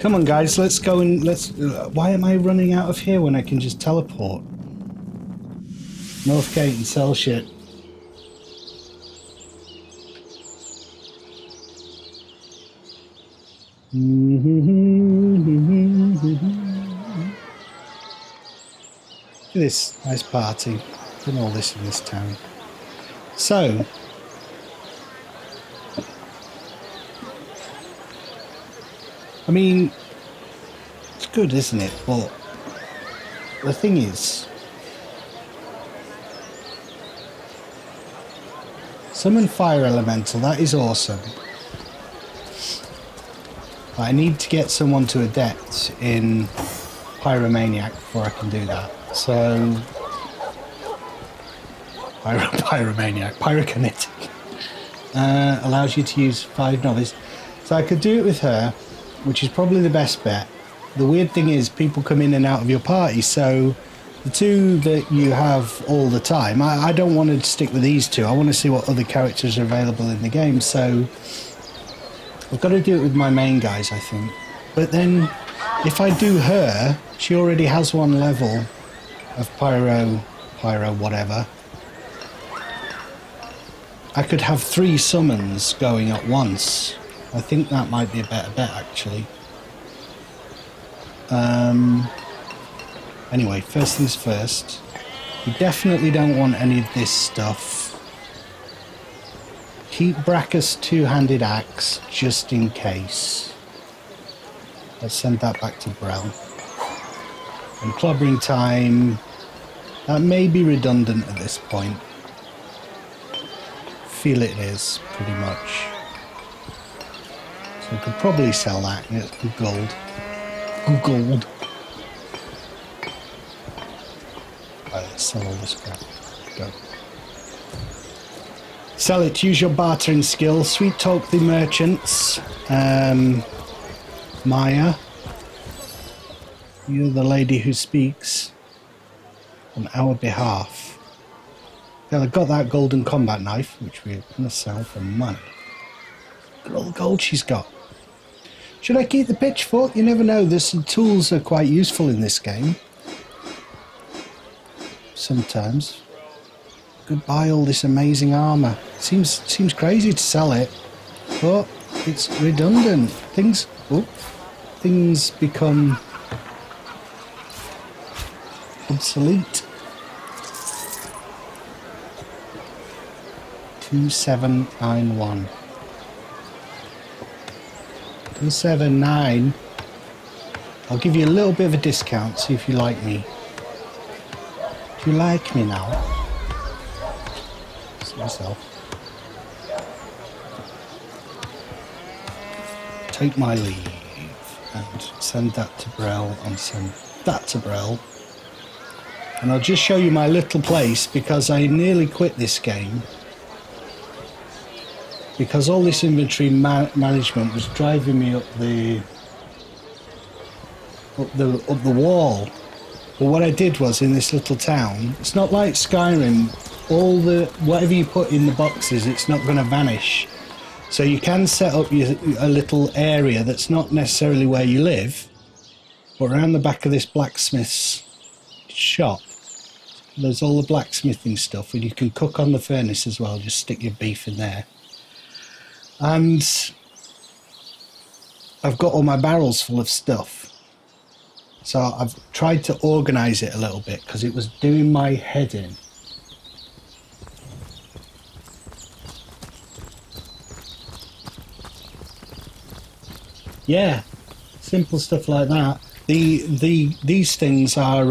Come on, guys, let's go and let's... why am I running out of here when I can just teleport? Northgate and sell shit. Look at this nice party. Done all this in this town. So... I mean, it's good, isn't it? But the thing is, summon fire elemental, that is awesome. But I need to get someone to adept in Pyromaniac before I can do that. So, Pyromaniac, Pyrokinetic, allows you to use 5 novice. So I could do it with her, which is probably the best bet. The weird thing is people come in and out of your party, so the 2 that you have all the time, I don't want to stick with these 2. I want to see what other characters are available in the game, so I've got to do it with my main guys, I think. But then if I do her, she already has 1 level of pyro whatever. I could have 3 summons going at once. I think that might be a better bet, actually. Anyway, first things first. We definitely don't want any of this stuff. Keep Braccus 2-handed axe, just in case. Let's send that back to Brel. And clobbering time. That may be redundant at this point. Feel it is, pretty much. So I could probably sell that and get good gold. Good gold. Right, let's sell all this crap. Go. Sell it. Use your bartering skill. Sweet talk the merchants. Maya. You're the lady who speaks on our behalf. Yeah, I got that golden combat knife, which we're going to sell for money. Look at all the gold she's got. Should I keep the pitchfork? You never know. There's some tools that are quite useful in this game. Sometimes. Goodbye, all this amazing armor. Seems crazy to sell it, but it's redundant. Things become obsolete. 2791. 279. I'll give you a little bit of a discount, see if you like me. Do you like me now? See myself. Take my leave and send that to Brel and send that to Brel. And I'll just show you my little place because I nearly quit this game. Because all this inventory management was driving me up the wall. But what I did was, in this little town, it's not like Skyrim. All the whatever you put in the boxes, it's not going to vanish. So you can set up a little area that's not necessarily where you live, but around the back of this blacksmith's shop. There's all the blacksmithing stuff, and you can cook on the furnace as well. Just stick your beef in there. And I've got all my barrels full of stuff. So I've tried to organise it a little bit because it was doing my head in. Yeah, Simple stuff like that. These things are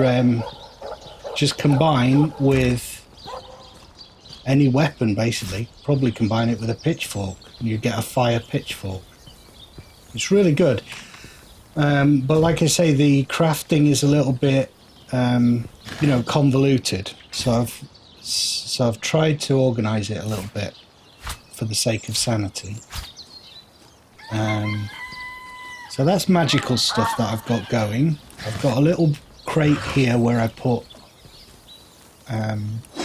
just combine with any weapon, basically. Probably combine it with a pitchfork, and you get a fire pitchfork. It's really good. But like I say, the crafting is a little bit, you know, convoluted. So I've tried to organise it a little bit for the sake of sanity. So that's magical stuff that I've got going. I've got a little crate here where I put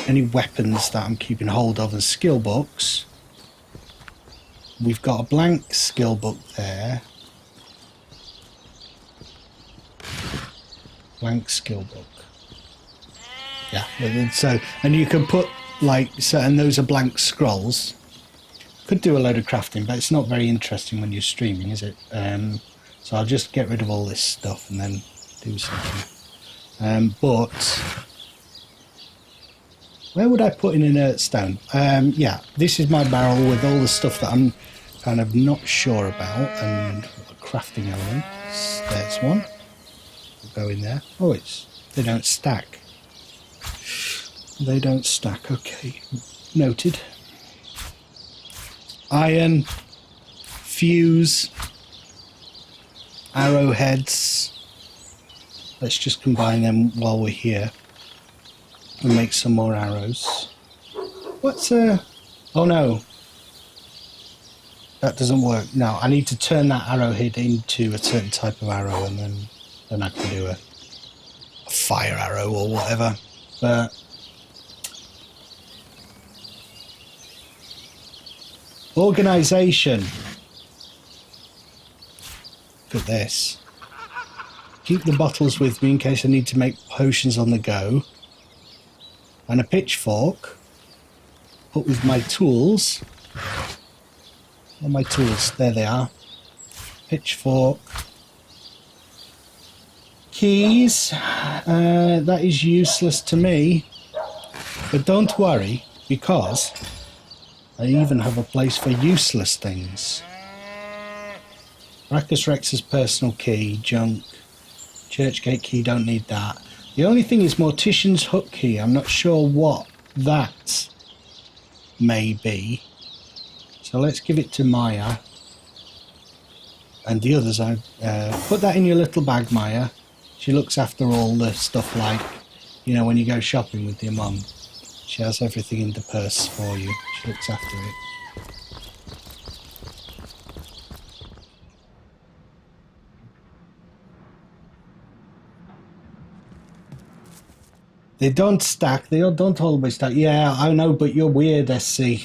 any weapons that I'm keeping hold of and skill books. We've got a blank skill book there. Blank skill book. Yeah, so, and you can put like, so, and those are blank scrolls. Could do a load of crafting, but it's not very interesting when you're streaming, is it? So I'll just get rid of all this stuff and then do something. But where would I put in inert stone? Yeah, this is my barrel with all the stuff that I'm kind of not sure about, and a crafting element. There's one. We'll go in there. Oh, they don't stack. They don't stack. Okay, noted. Iron, fuse, arrowheads. Let's just combine them while we're here and make some more arrows. What's oh no, that doesn't work. No, I need to turn that arrowhead into a certain type of arrow, and then I can do a fire arrow or whatever. But organisation. Look at this. Keep the bottles with me in case I need to make potions on the go. And a pitchfork. Put with my tools. Where are my tools? There they are. Pitchfork. Keys. That is useless to me. But don't worry, because I even have a place for useless things. Braccus Rex's personal key, junk. Churchgate key, don't need that. The only thing is Mortician's hook key. I'm not sure what that may be. So let's give it to Maya. And the others, I put that in your little bag, Maya. She looks after all the stuff, like, you know, when you go shopping with your mum. She has everything in the purse for you. She looks after it. They don't stack. They don't always stack. Yeah, I know, but you're weird, SC.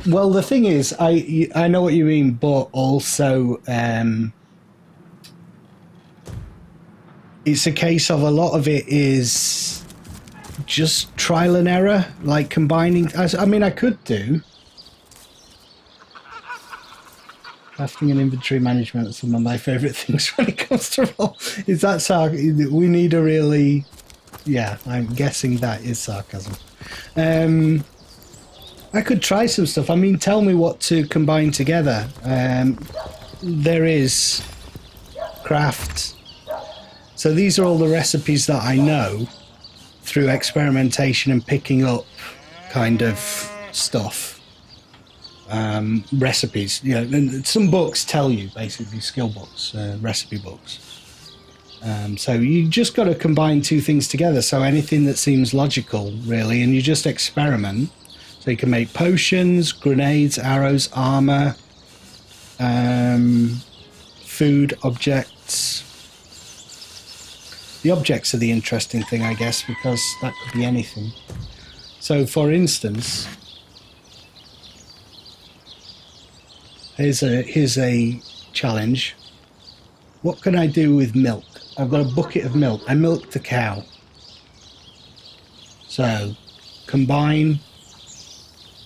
Well, the thing is, I know what you mean, but also it's a case of a lot of it is just trial and error, like combining. I mean, I could do crafting and inventory management are some of my favourite things when it comes to roll. Is that sarcasm? We need a really, yeah, I'm guessing that is sarcasm. I could try some stuff. I mean, tell me what to combine together. There is craft. So these are all the recipes that I know through experimentation and picking up kind of stuff. Recipes, you know, and some books tell you, basically skill books, recipe books. So you just got to combine two things together. So anything that seems logical, really, and you just experiment. So you can make potions, grenades, arrows, armor, food, objects. The objects are the interesting thing, I guess, because that could be anything. So, for instance, here's a challenge. What can I do with milk? I've got a bucket of milk. I milked the cow. So, combine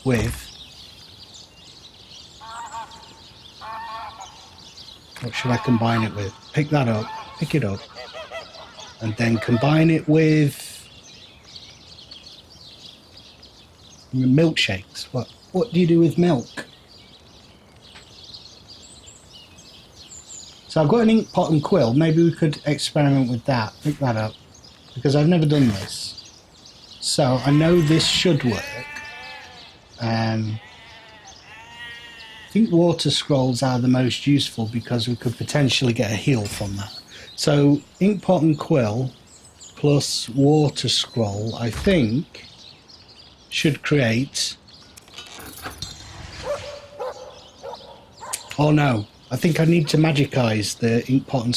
with, what should I combine it with? Pick that up. Pick it up. and then combine it with milkshakes. What do you do with milk? So I've got an ink pot and quill. Maybe we could experiment with that. Pick that up, because I've never done this. So I know this should work. I think water scrolls are the most useful because we could potentially get a heal from that. So ink pot and quill plus water scroll, I think, should create... Oh no, I think I need to magicize the ink pot and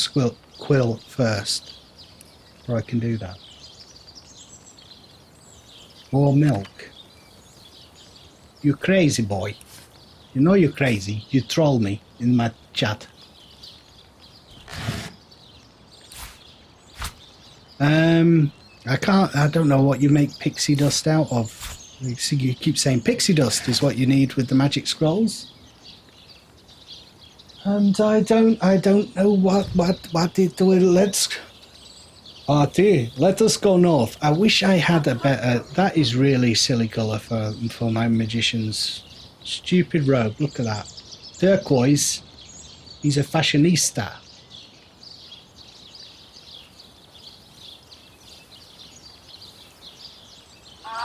quill first, before I can do that. More milk. You crazy boy. You know you're crazy. You troll me in my chat. I don't know what you make pixie dust out of. You keep saying pixie dust is what you need with the magic scrolls. And I don't know what it will. Let us go north. I wish I had a better... That is really silly colour for my magician's stupid robe. Look at that. Turquoise. He's a fashionista.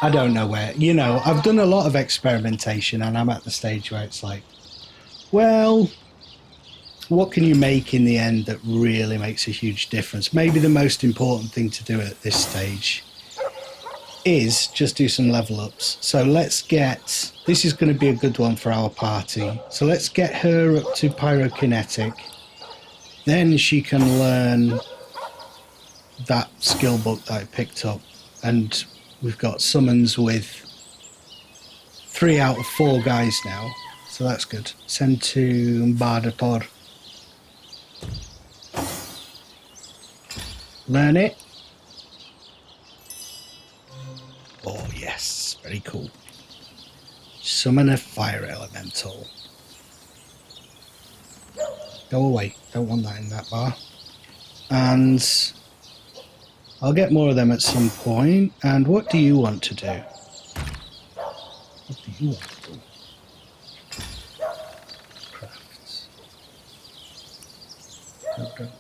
I don't know where... You know, I've done a lot of experimentation and I'm at the stage where it's like, well... What can you make in the end that really makes a huge difference? Maybe the most important thing to do at this stage is just do some level ups. So let's get... This is going to be a good one for our party. So let's get her up to pyrokinetic. Then she can learn that skill book that I picked up. And we've got summons with 3 out of 4 guys now. So that's good. Send to Mbadator. Learn it. Oh yes, very cool. Summon a fire elemental. Go away, don't want that in that bar. And I'll get more of them at some point. And what do you want to do? What do you want to do? Crafts. Don't craft.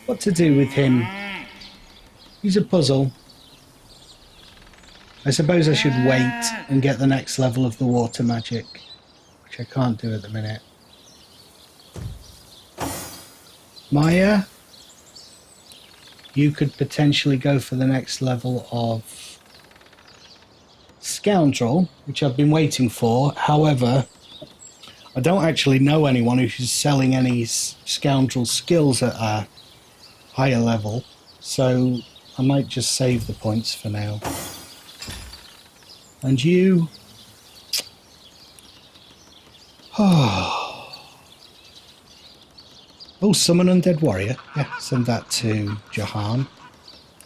What to do with him? He's a puzzle. I suppose I should wait and get the next level of the water magic, which I can't do at the minute. Maya, you could potentially go for the next level of Scoundrel, which I've been waiting for. However, I don't actually know anyone who's selling any Scoundrel skills at a higher level, so I might just save the points for now. And you... Oh, summon Undead Warrior. Yeah, send that to Jahan.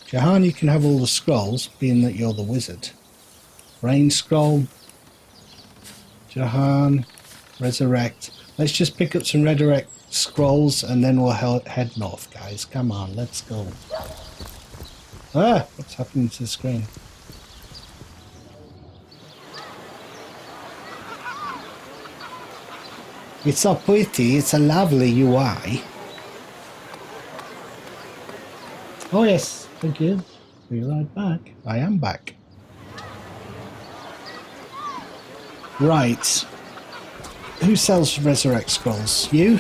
Jahan, you can have all the scrolls, being that you're the wizard. Rain Scroll. Jahan. Resurrect. Let's just pick up some Resurrect scrolls and then we'll head north, guys. Come on, let's go. Ah, what's happening to the screen? It's so pretty, it's a lovely UI. Oh yes, thank you. Be right back. I am back. Right. Who sells Resurrect scrolls? You?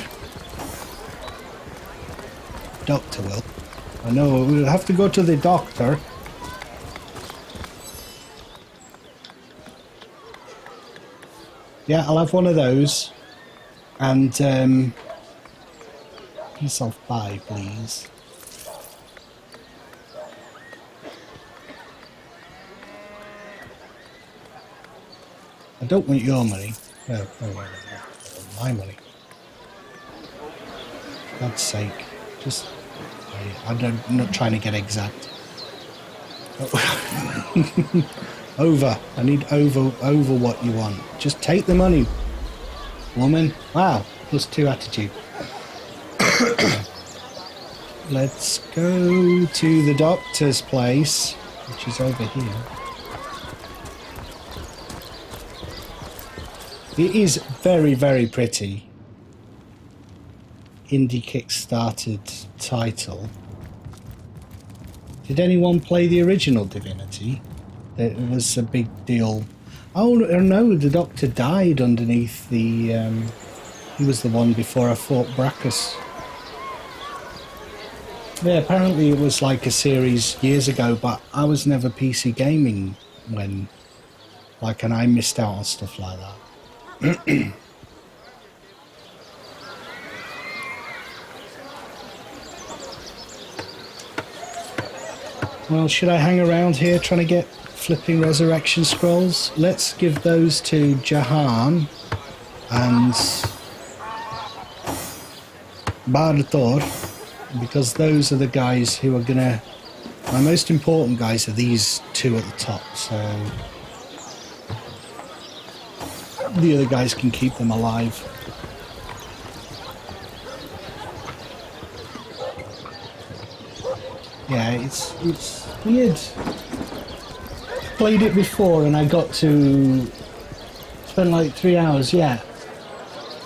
Doctor will. I know, we'll have to go to the doctor. Yeah, I'll have one of those. And, piece of pie, please. I don't want your money. No, my money. For God's sake. Just... I'm not trying to get exact. Oh. Over. I need over what you want. Just take the money. woman. Wow, +2 attitude. Let's go to the doctor's place, which is over here. It is very, very pretty. Indie Kickstarted title. Did anyone play the original Divinity? It was a big deal. Oh no, the Doctor died underneath the... he was the one before I fought Braccus. Yeah, apparently it was like a series years ago, but I was never PC gaming when... Like, and I missed out on stuff like that. Well, should I hang around here trying to get flipping resurrection scrolls? Let's give those to Jahan and Bartor, because those are the guys who are gonna... My most important guys are these two at the top, so the other guys can keep them alive. Yeah, it's weird. Played it before and I got to spend like 3 hours, yeah.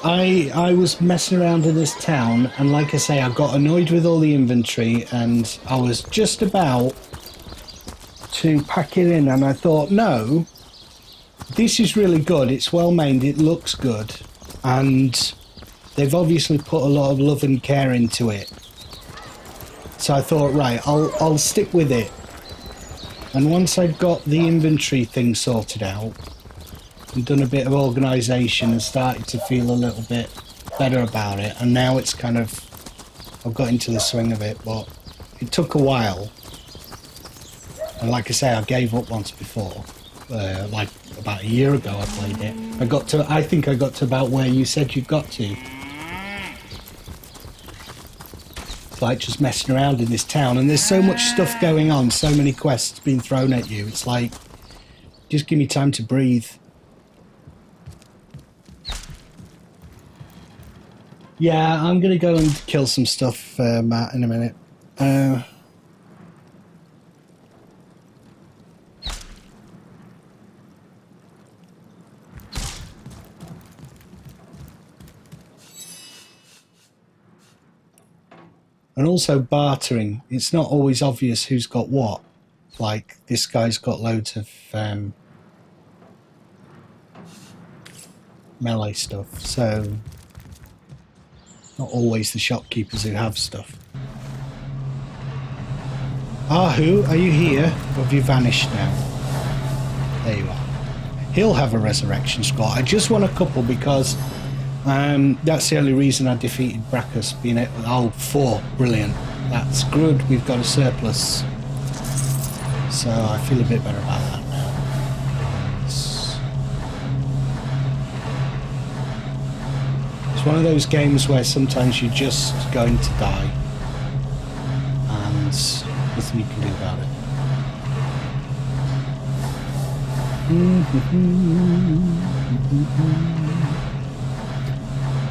I was messing around in this town and like I say, I got annoyed with all the inventory and I was just about to pack it in and I thought, no, this is really good, it's well made, it looks good, and they've obviously put a lot of love and care into it. So I thought, right, I'll stick with it. And once I'd got the inventory thing sorted out and done a bit of organisation and started to feel a little bit better about it, and now it's kind of, I've got into the swing of it, but it took a while. And like I say, I gave up once before, like about a year ago I played it. I think I got to about where you said you got to. Like just messing around in this town, and there's so much stuff going on, so many quests being thrown at you. It's like, just give me time to breathe. Yeah, I'm gonna go and kill some stuff, Matt, in a minute. And also bartering. It's not always obvious who's got what. Like, this guy's got loads of melee stuff, so not always the shopkeepers who have stuff. Ahu, are you here? Or have you vanished now? There you are. He'll have a resurrection scroll. I just want a couple because that's the only reason I defeated Braccus, being it. Oh, 4, brilliant. That's good. We've got a surplus, so I feel a bit better about that now. It's one of those games where sometimes you're just going to die, and nothing you can do about it.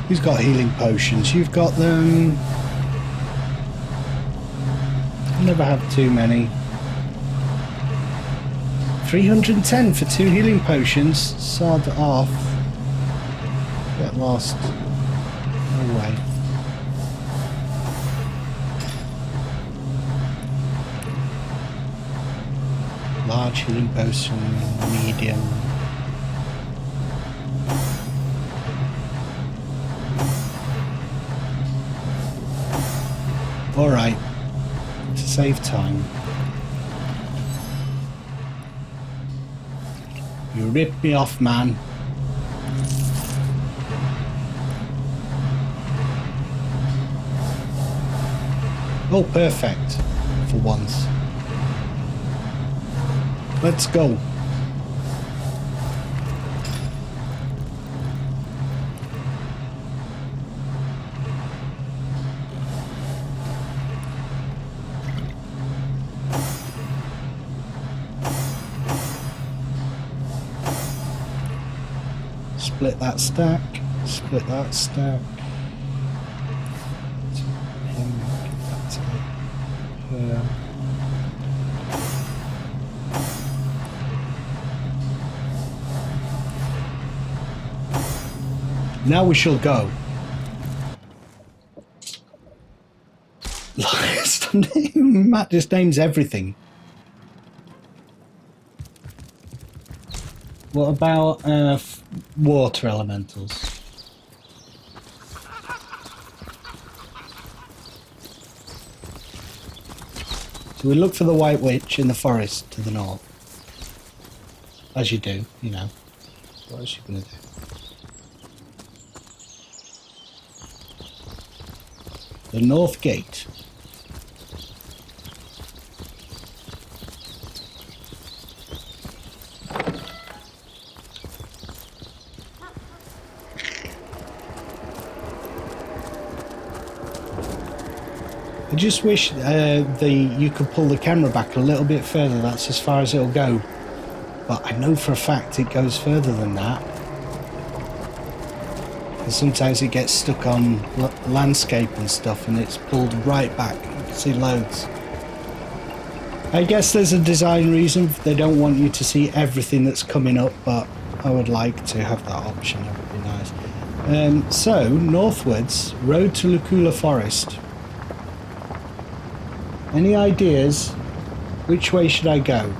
Who's got healing potions? You've got them. Never have too many. 310 for 2 healing potions. Sod off. Get lost. No way. Large healing potion, medium. Alright, to save time. You ripped me off, man. Oh, perfect. For once. Let's go. Split that stack, split that stack. Yeah. Now we shall go. Matt just names everything. What about water elementals? So we look for the White Witch in the forest to the north. As you do, you know. What else are you going to do? The North Gate. I just wish you could pull the camera back a little bit further. That's as far as it'll go. But I know for a fact it goes further than that. And sometimes it gets stuck on landscape and stuff and it's pulled right back. You can see loads. I guess there's a design reason. They don't want you to see everything that's coming up, but I would like to have that option. That would be nice. So, northwards, road to Lucula Forest. Any ideas? Which way should I go?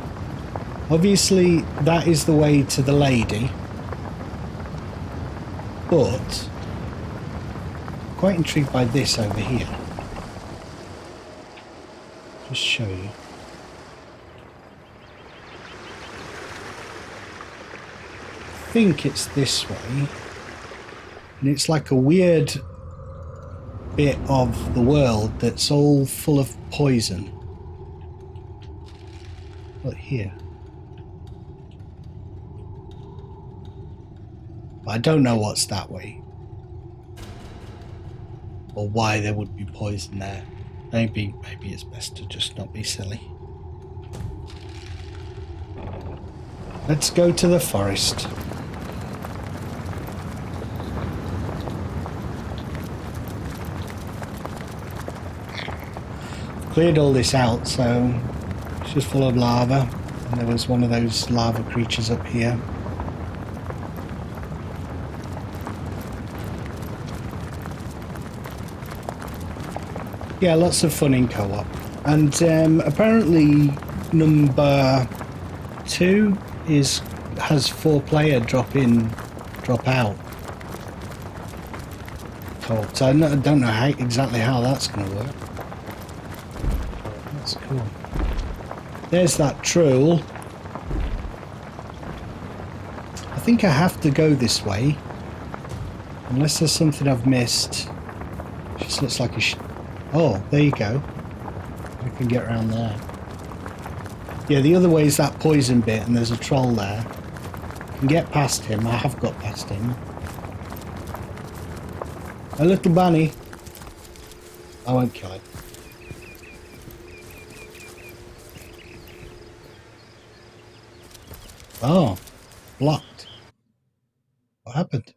Obviously, that is the way to the lady. But I'm quite intrigued by this over here. Just show you. I think it's this way. And it's like a weird bit of the world that's all full of poison. Look here. I don't know what's that way. Or why there would be poison there. Maybe it's best to just not be silly. Let's go to the forest. Cleared all this out, so it's just full of lava. And there was one of those lava creatures up here. Yeah, lots of fun in co-op. And apparently number 2 has 4-player drop in, drop out co-op. So I don't know exactly how that's going to work. That's cool. There's that troll. I think I have to go this way. Unless there's something I've missed. It just looks like a... Oh, there you go. I can get around there. Yeah, the other way is that poison bit, and there's a troll there. I can get past him. I have got past him. A little bunny. I won't kill it. Oh, blocked. What happened?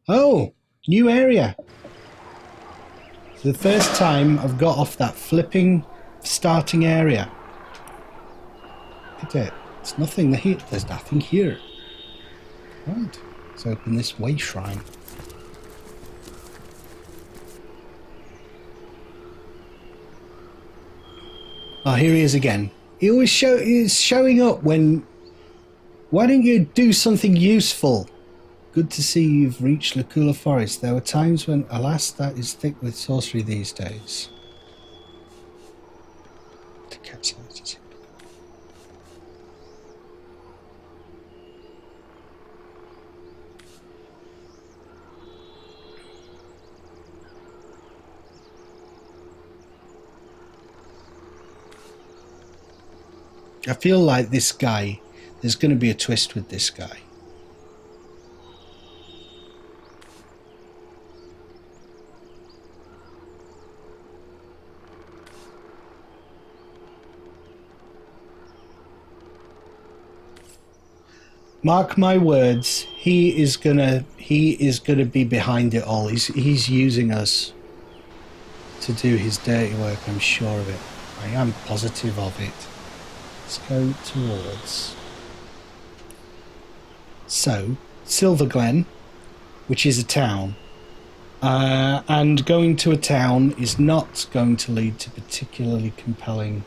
Oh, new area. The first time I've got off that flipping starting area. Look at it. There's nothing here. There's nothing here. Right. Let's open this way shrine. Oh, here he is again. He always is showing up when... Why don't you do something useful? Good to see you've reached Lucula Forest. There were times when, alas, that is thick with sorcery these days. I feel like this guy, there's going to be a twist with this guy. Mark my words, he is gonna be behind it all. He's using us to do his dirty work, I'm sure of it. I am positive of it. Let's go towards... So, Silver Glen, which is a town. And going to a town is not going to lead to particularly compelling...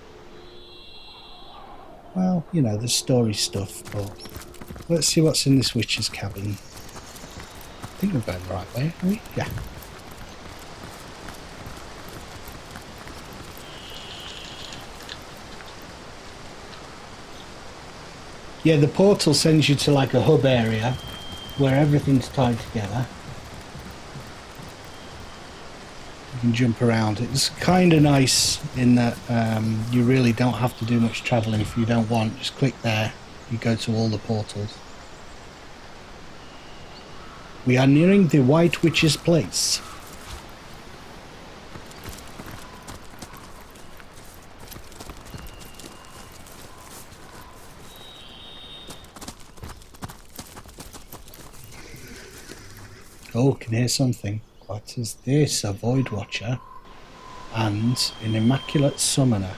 Well, you know, the story stuff, but... Let's see what's in this witch's cabin. I think we're going the right way, are we? Yeah. Yeah, the portal sends you to like a hub area where everything's tied together. You can jump around. It's kind of nice in that you really don't have to do much travelling if you don't want. Just click there, you go to all the portals. We are nearing the White Witch's place. Oh, can hear something. What is this? A Void Watcher and an Immaculate Summoner.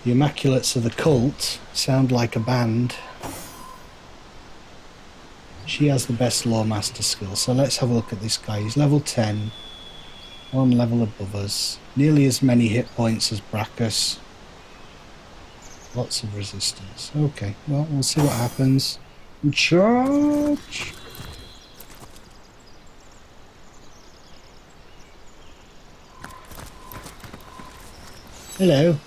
The Immaculates of the cult sound like a band. She has the best Lore Master skill, so let's have a look at this guy. He's level 10, one level above us, nearly as many hit points as Braccus. Lots of resistance. Okay, well, we'll see what happens. Charge! Hello.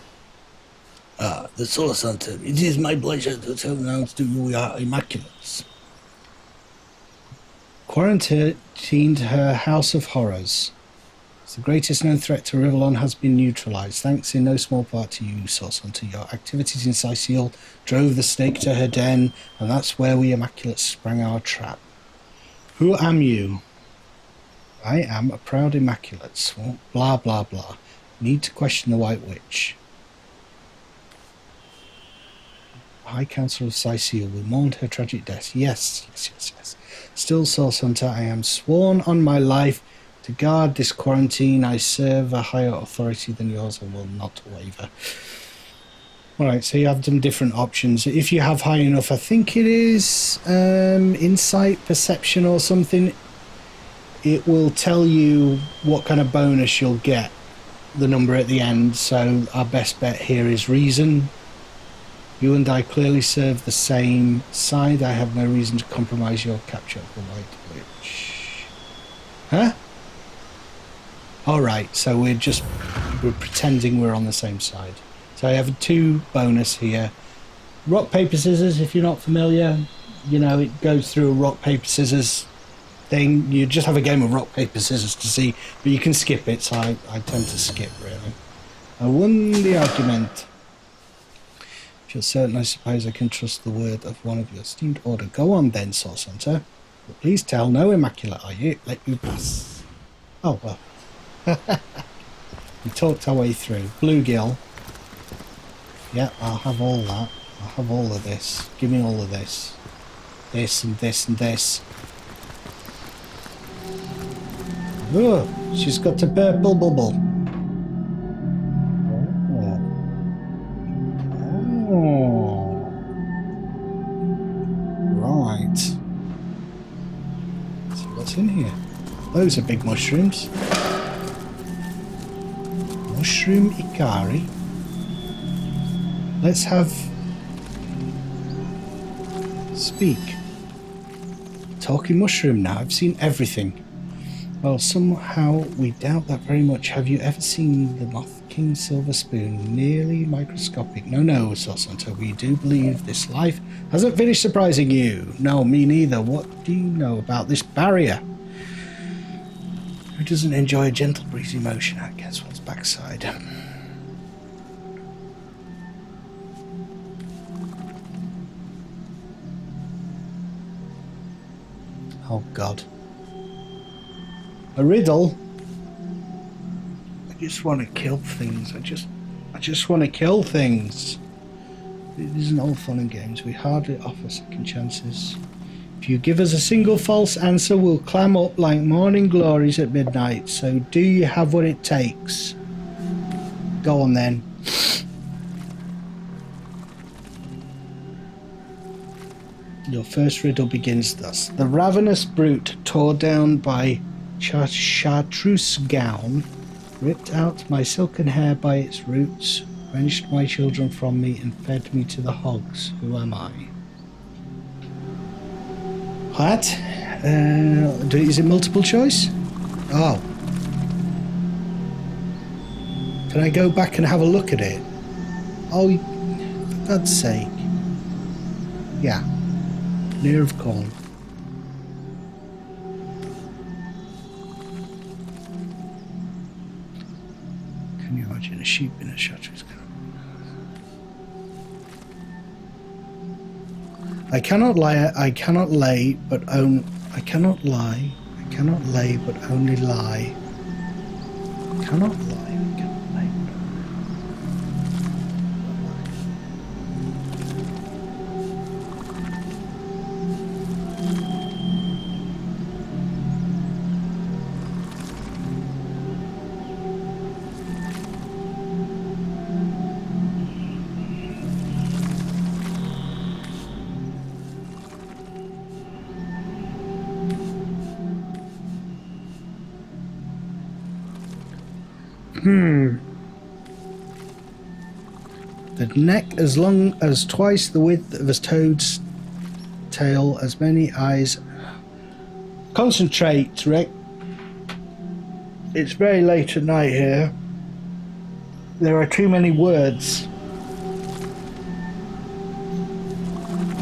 The Source Hunter. It is my pleasure to announce to you we are Immaculates. Quarantined her House of Horrors. The greatest known threat to Rivellon has been neutralized, thanks in no small part to you, Source Hunter. Your activities in Sicil drove the snake to her den, and that's where we Immaculates sprang our trap. Who am you? I am a proud Immaculate. Well, blah, blah, blah. Need to question the White Witch. High Council of Sicil, we mourned her tragic death. Yes. Still, Source Hunter, I am sworn on my life to guard this quarantine. I serve a higher authority than yours and will not waver. Alright, so you have some different options. If you have high enough, I think it is insight, perception or something, it will tell you what kind of bonus you'll get, the number at the end. So our best bet here is reason. You and I clearly serve the same side. I have no reason to compromise your capture of the White Witch. Huh? Alright, so we're pretending we're on the same side. So I have 2 bonus here. Rock, paper, scissors, if you're not familiar, you know, it goes through a rock, paper, scissors thing. You just have a game of rock, paper, scissors to see, but you can skip it, so I tend to skip, really. I won the argument. If you're certain, I suppose I can trust the word of one of your esteemed order. Go on then, Source Hunter. But please tell no Immaculate, are you? Let you pass. Oh, well. We talked our way through. Bluegill. Yeah, I'll have all that. I'll have all of this. Give me all of this. This and this and this. Oh, she's got a purple bubble. Oh. Right. So what's in here? Those are big mushrooms. Mushroom Ikari. Let's have... Speak. Talking mushroom now. I've seen everything. Well, somehow we doubt that very much. Have you ever seen the Moth King Silver Spoon? Nearly microscopic. No, Source Hunter. We do believe this life hasn't finished surprising you. No, me neither. What do you know about this barrier? Who doesn't enjoy a gentle breezy motion against one's backside? Oh God. A riddle? I just want to kill things. I just want to kill things. It isn't all fun and games. We hardly offer second chances. If you give us a single false answer, we'll clam up like morning glories at midnight. So do you have what it takes? Go on then. Your first riddle begins thus. The ravenous brute tore down by chartreuse gown, ripped out my silken hair by its roots, wrenched my children from me and fed me to the hogs. Who am I? What? Is it multiple choice? Oh. Can I go back and have a look at it? Oh, for God's sake. Yeah. Near of corn. Can you imagine a sheep in a chartreuse gown? I cannot lie. I cannot lay, but only. I cannot lie. I cannot lay, but only lie. Cannot lie. I cannot lay. The neck as long as twice the width of a toad's tail, as many eyes. Concentrate, Rick. It's very late at night here. There are too many words.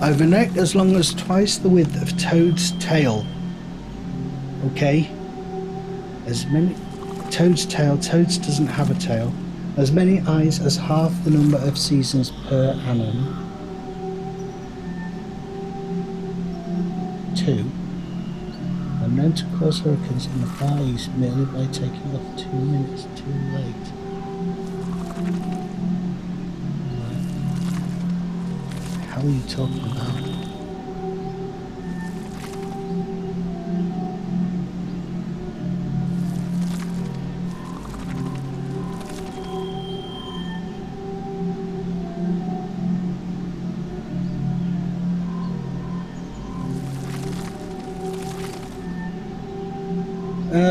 I've a neck as long as twice the width of a toad's tail. Okay. As many. Toad's tail. Toads doesn't have a tail. As many eyes as half the number of seasons per annum. 2. I'm known to cause hurricanes in the Far East merely by taking off 2 minutes too late. How are you talking about?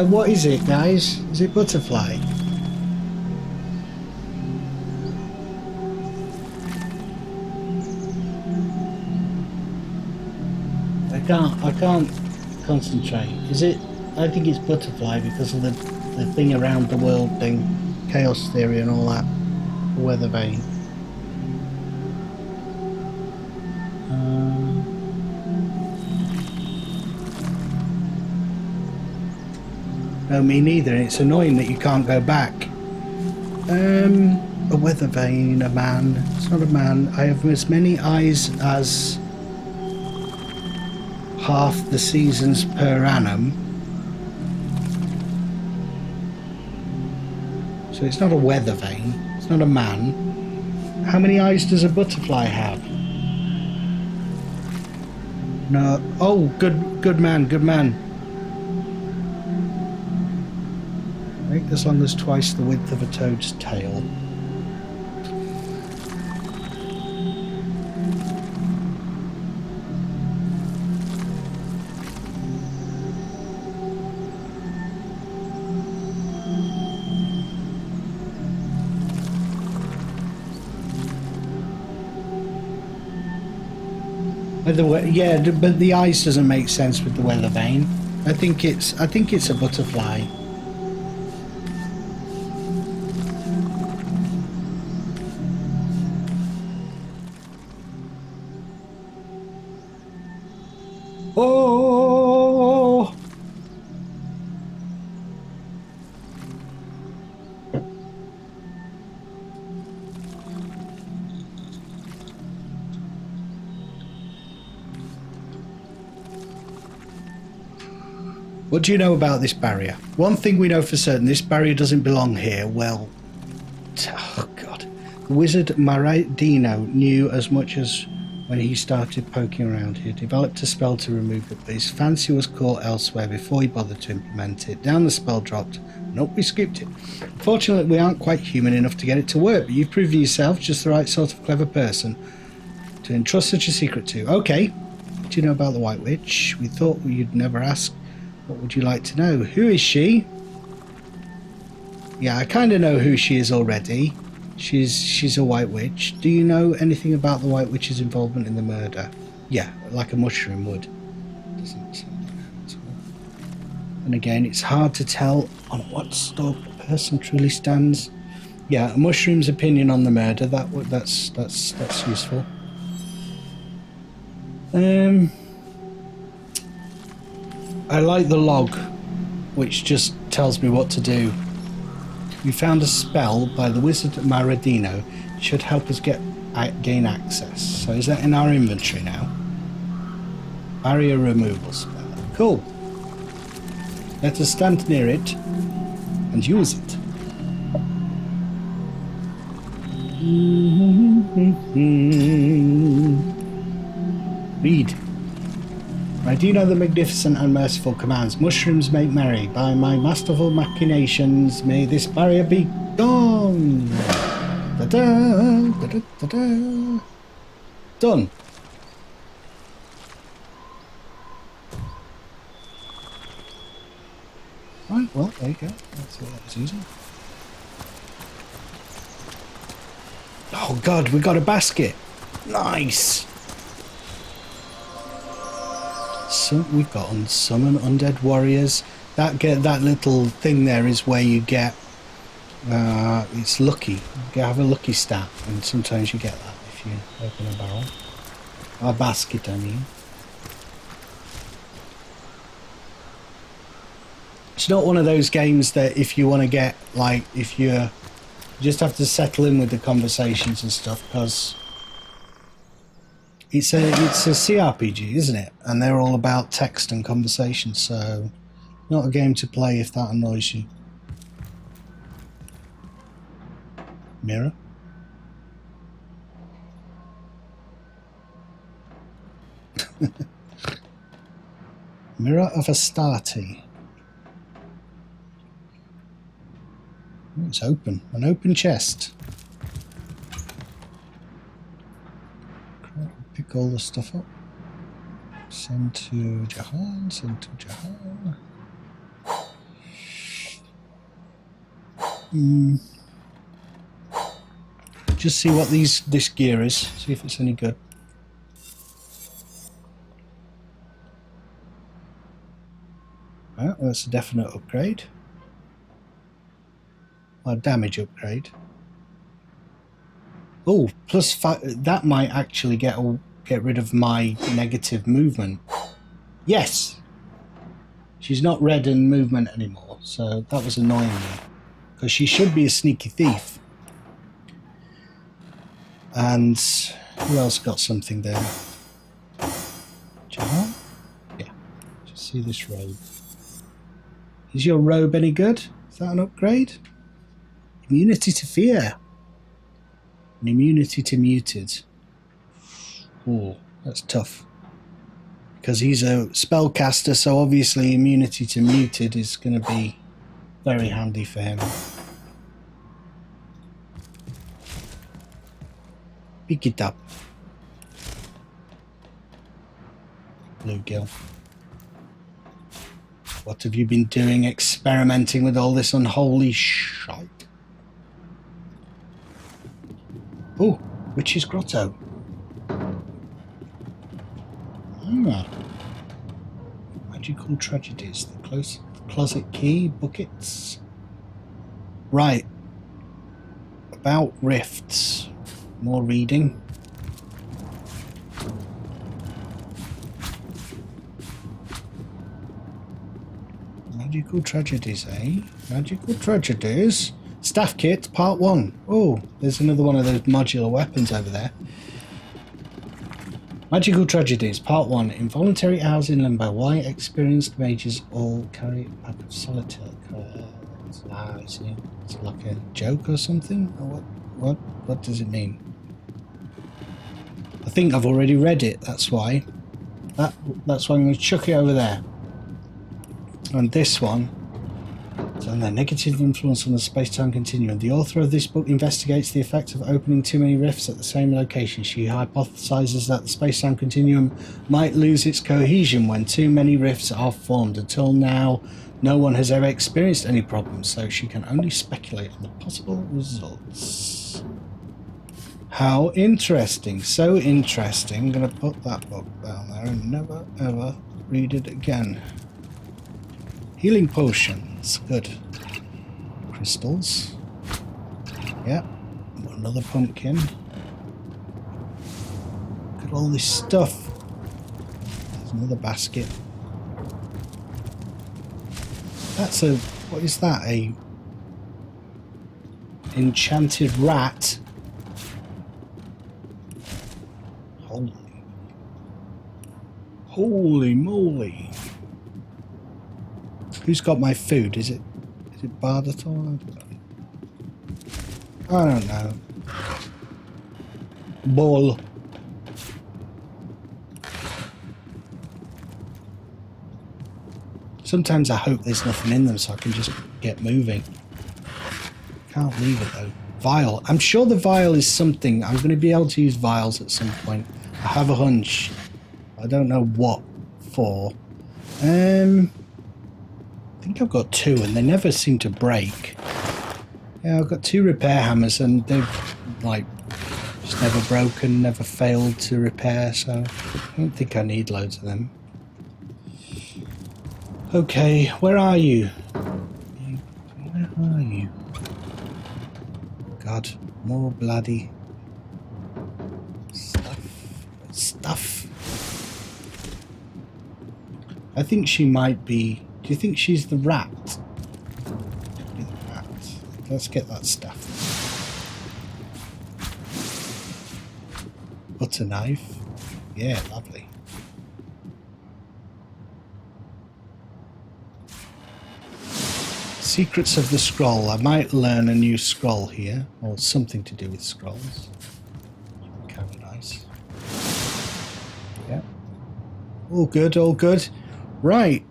What is it, guys? Is it butterfly? I can't concentrate. Is it? I think it's butterfly because of the thing around the world thing, chaos theory and all that. The weather vane. No, me neither. It's annoying that you can't go back. A weather vane, a man. It's not a man. I have as many eyes as half the seasons per annum. So it's not a weather vane. It's not a man. How many eyes does a butterfly have? No. Oh, good man, good man. Make as long as twice the width of a toad's tail. Yeah, but the eyes doesn't make sense with the weather vane. I think it's a butterfly. Oh! What do you know about this barrier? One thing we know for certain, this barrier doesn't belong here. Well, oh God. The wizard Maradino knew as much as when he started poking around. He developed a spell to remove it, but his fancy was caught elsewhere before he bothered to implement it. Down the spell dropped, and up we scooped it. Fortunately, we aren't quite human enough to get it to work, but you've proven yourself just the right sort of clever person to entrust such a secret to. Okay, what do you know about the White Witch? We thought you'd never ask. What would you like to know? Who is she? Yeah, I kind of know who she is already. She's a White Witch. Do you know anything about the White Witch's involvement in the murder? Yeah, like a mushroom would. Doesn't sound like that at all. And again, it's hard to tell on what stalk the person truly stands. Yeah, a mushroom's opinion on the murder. That's useful. I like the log, which just tells me what to do. We found a spell by the wizard Maradino. It should help us gain access. So is that in our inventory now? Barrier removal spell. Cool. Let us stand near it and use it. Read. Maradino the Magnificent and Merciful commands, mushrooms make merry. By my masterful machinations, may this barrier be gone. Da-da, da-da, da-da. Done. Right, well, there you go. That was easy. Oh God, we got a basket. Nice. We've got on summon undead warriors. That little thing there is where you get. It's lucky. You have a lucky stat, and sometimes you get that if you open a barrel, a basket. I mean, it's not one of those games that if you want to get you just have to settle in with the conversations and stuff, because it's a CRPG, isn't it? And they're all about text and conversation, so not a game to play if that annoys you. Mirror. Mirror of Astarte. Oh, it's open. An open chest. Pick all the stuff up. Send to Jahan. Send to Jahan. Just see what this gear is. See if it's any good. Well, that's a definite upgrade. Or damage upgrade. Oh, plus 5. That might actually get rid of my negative movement. Yes! She's not red in movement anymore, so that was annoying me. Because she should be a sneaky thief. And who else got something there? Jahan? Yeah. Just see this robe. Is your robe any good? Is that an upgrade? Immunity to fear. And immunity to muted. Oh, that's tough. Because he's a spellcaster, so obviously immunity to muted is going to be very handy for him. Pick it up. Bluegill. What have you been doing experimenting with all this unholy shite? Oh, Witch's Grotto. Ah. Magical tragedies. The closet key. Buckets. Right. About rifts. More reading. Magical tragedies, eh? Magical tragedies. Staff kit, part 1. Oh, there's another one of those modular weapons over there. Magical tragedies, part 1. Involuntary hours in limbo. Why experienced mages all carry a pack of solitaire cards? Ah, I see. It's like a joke or something? Or What does it mean? I think I've already read it, that's why. That's why I'm going to chuck it over there. And this one, so the negative influence on the space-time continuum. The author of this book investigates the effect of opening too many rifts at the same location. She hypothesizes that the space-time continuum might lose its cohesion when too many rifts are formed. Until now, no one has ever experienced any problems, so she can only speculate on the possible results. How interesting. So interesting. I'm going to put that book down there and never ever read it again. Healing potions. Good. Crystals. Yep. Another pumpkin. Look at all this stuff. There's another basket. That's a... What is that? A... enchanted rat. Holy moly. Who's got my food? Is it Bard at all? I don't know. Ball. Sometimes I hope there's nothing in them so I can just get moving. Can't leave it though. Vial. I'm sure the vial is something. I'm going to be able to use vials at some point. I have a hunch. I don't know what for. I think I've got 2 and they never seem to break. Yeah, I've got 2 repair hammers and they've like just never broken, never failed to repair, so I don't think I need loads of them. Okay, where are you? Where are you? God, more bloody stuff. I think she might be... Do you think she's the rat? Be the rat. Let's get that stuff. Butter knife. Yeah, lovely. Secrets of the scroll. I might learn a new scroll here, or something to do with scrolls. Kind of nice. Yeah. All good, all good. Right.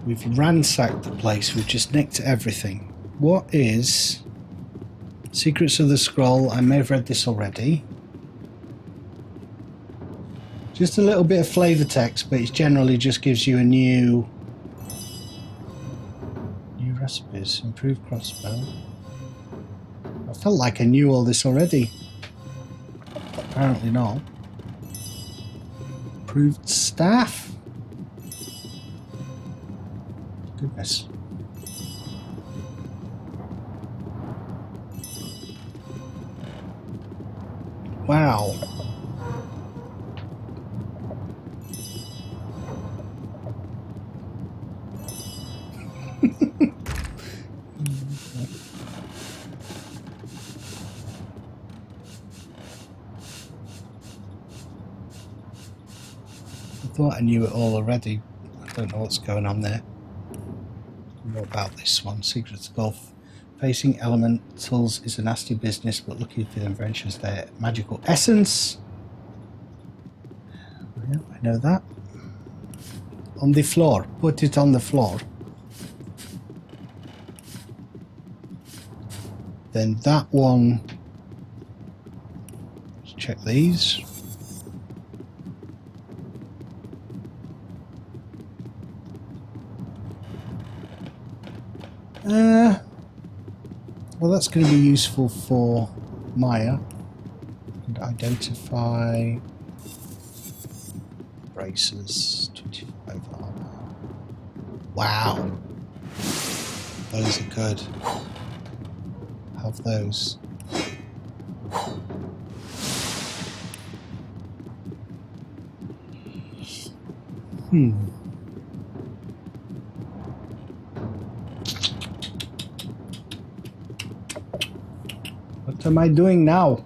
We've ransacked the place. We've just nicked everything. What is Secrets of the Scroll? I may have read this already. Just a little bit of flavor text, but it generally just gives you a new recipes. Improved crossbow. I felt like I knew all this already. Apparently not. Improved staff. Goodness. Wow. I thought I knew it all already. I don't know what's going on there. What about this one? Secrets of Golf. Facing elementals is a nasty business, but lucky for the inventions, their magical essence. Yeah, I know that. On the floor. Put it on the floor. Then that one. Let's check these. Well, that's going to be useful for Maya. And identify braces. 25 armor. Wow. Those are good. Have those. What am I doing now?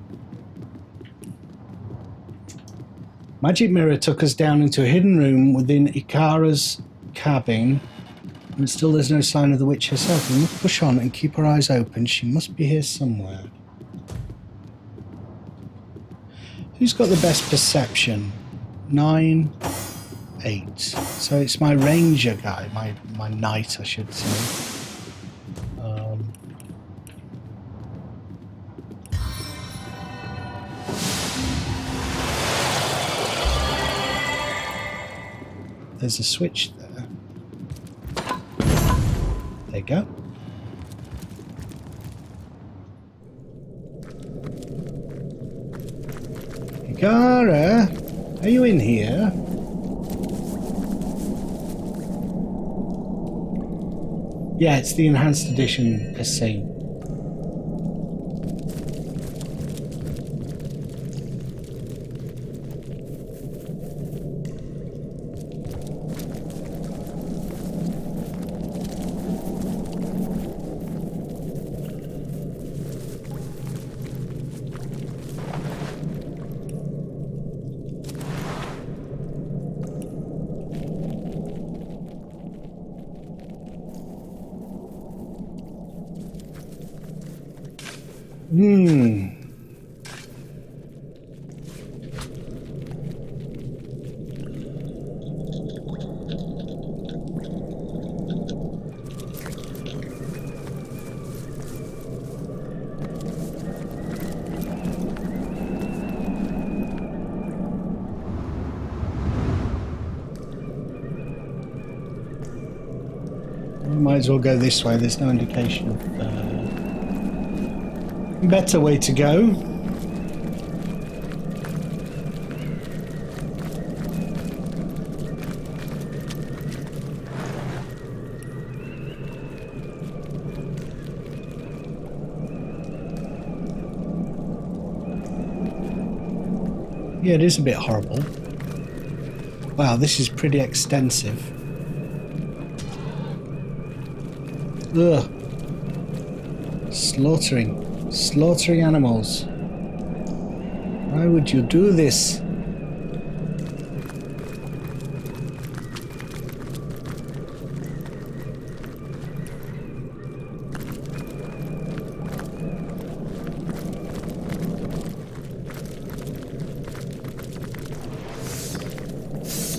Magic mirror took us down into a hidden room within Ikara's cabin, and still there's no sign of the witch herself. We must push on and keep our eyes open. She must be here somewhere. Who's got the best perception? 9, 8. So it's my ranger guy, my knight, I should say. There's a switch there. There you go. Gara, are you in here? Yeah, it's the enhanced edition SC. Might as well go this way. There's no indication of better way to go. Yeah, it is a bit horrible. Wow, this is pretty extensive. Ugh. Slaughtering animals. Why would you do this?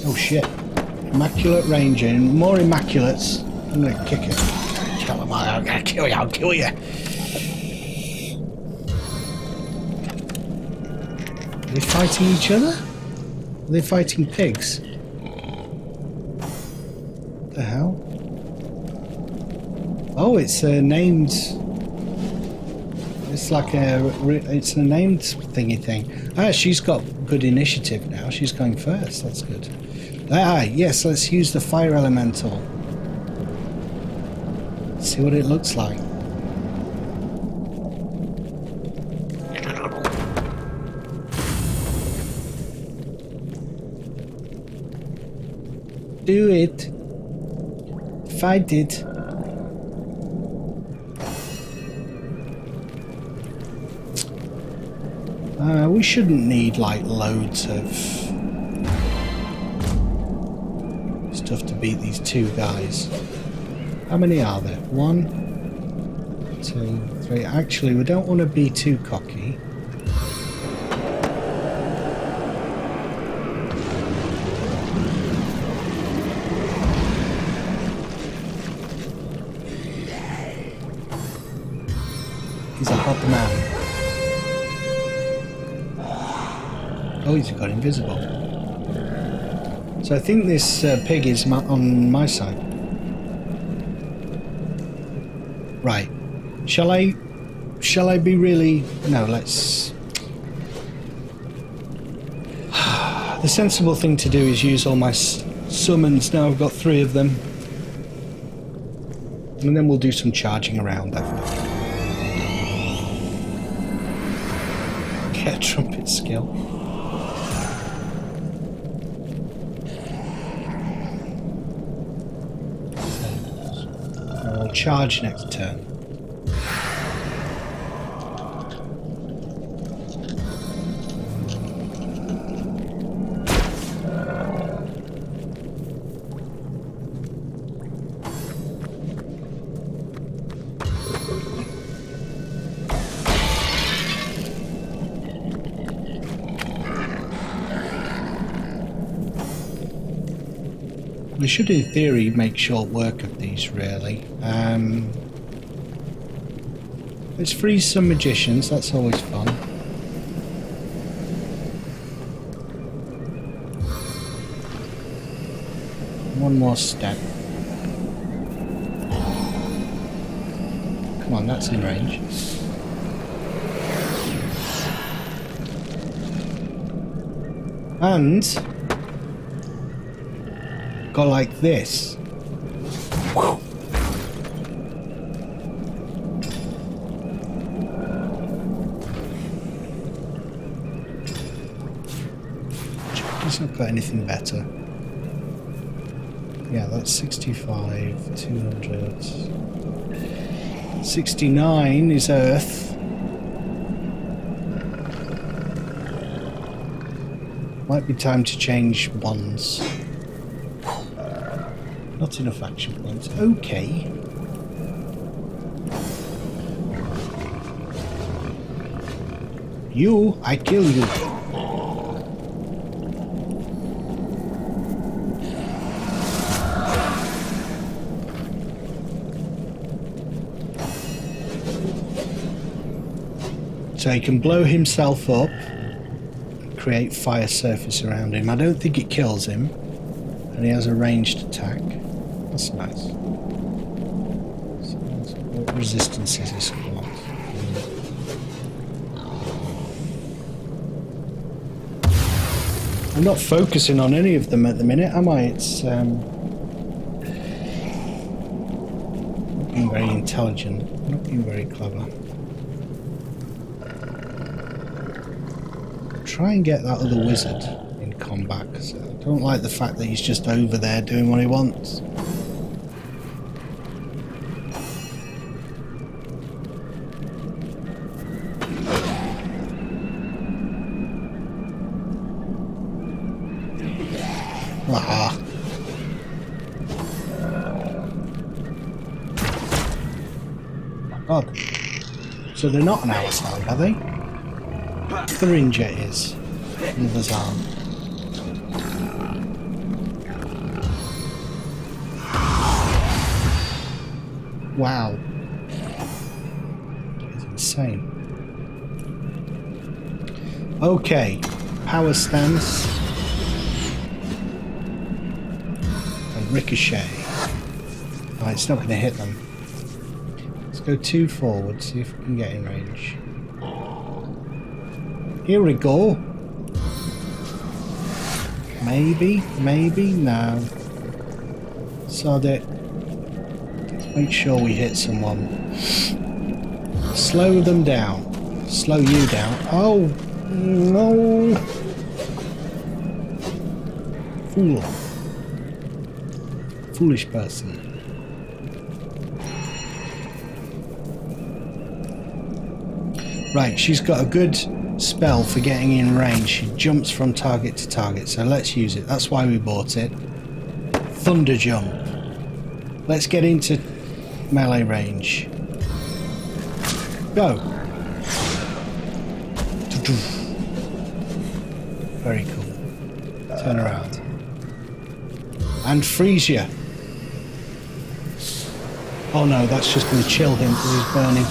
Oh shit. Immaculate Ranger. More Immaculates. I'm gonna kick it. Kill him. I'm gonna kill you. I'll kill you. Are they fighting each other? Are they fighting pigs? What the hell? Oh, it's named. It's like it's a named thingy thing. Ah, she's got good initiative now. She's going first. That's good. Ah, yes. Let's use the fire elemental. See what it looks like. Do it. Fight it. We shouldn't need like loads of stuff to beat these two guys. How many are there? 1, 2, 3. Actually, we don't want to be too cocky. He's a hot man. Oh, he's got invisible. So I think this pig is on my side. Right. Shall I be really... No, let's... The sensible thing to do is use all my summons. Now I've got 3 of them. And then we'll do some charging around, I think. Get a trumpet skill. I'll charge next turn. We should, in theory, make short work of these, really. Let's freeze some magicians, that's always fun. One more step. Come on, that's in range. And go like this. Whew. He's not got anything better. Yeah, that's 65, 200. 69 is Earth. Might be time to change ones. Not enough action points. Okay. You, I kill you. So he can blow himself up, create fire surface around him. I don't think it kills him, and he has a ranged attack. That's nice. So what resistance is this got? I'm not focusing on any of them at the minute, am I? It's not being very intelligent, not being very clever. Try and get that other wizard in combat, because I don't like the fact that he's just over there doing what he wants. Ah. God. So they're not an hour slug, are they? The Ranger is. The others aren't. Wow. It's insane. Okay. Power stance. And ricochet. Oh, it's not going to hit them. Let's go 2 forward, see if we can get in range. Here we go. Maybe, no. Sod it. Let's make sure we hit someone. Slow them down. Slow you down. Oh, no. Fool. Foolish person. Right, she's got a good spell for getting in range. She jumps from target to target, so let's use it. That's why we bought it. Thunder jump. Let's get into melee range. Go. Very cool. Turn around and freeze you. Oh no, that's just going to chill him because he's burning.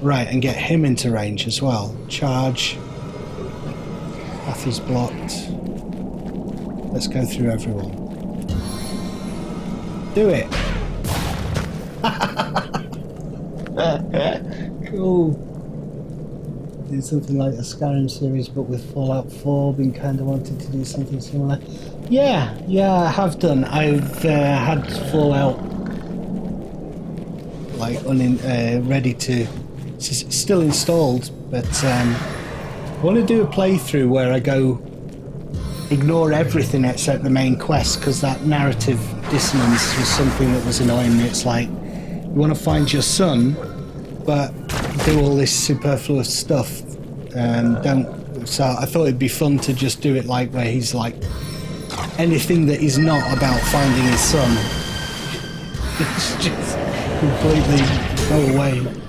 Right, and get him into range as well. Charge. Path is blocked. Let's go through everyone. Do it. Cool. Do something like a Skyrim series, but with Fallout 4. Been kind of wanting to do something similar. Yeah, I have done. I've had Fallout like ready to. It's still installed, but I want to do a playthrough where I go ignore everything except the main quest, because that narrative dissonance was something that was annoying me. It's like, you want to find your son, but do all this superfluous stuff. So I thought it'd be fun to just do it like where he's like, anything that is not about finding his son, it's just completely go away.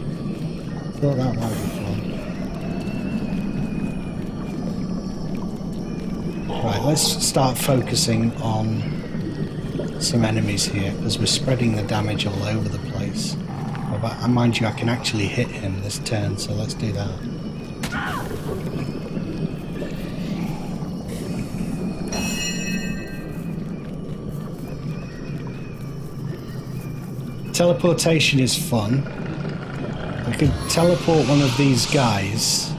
Thought that might be fun. Right, let's start focusing on some enemies here, because we're spreading the damage all over the place. And mind you, I can actually hit him this turn, so let's do that. Teleportation is fun. I could teleport one of these guys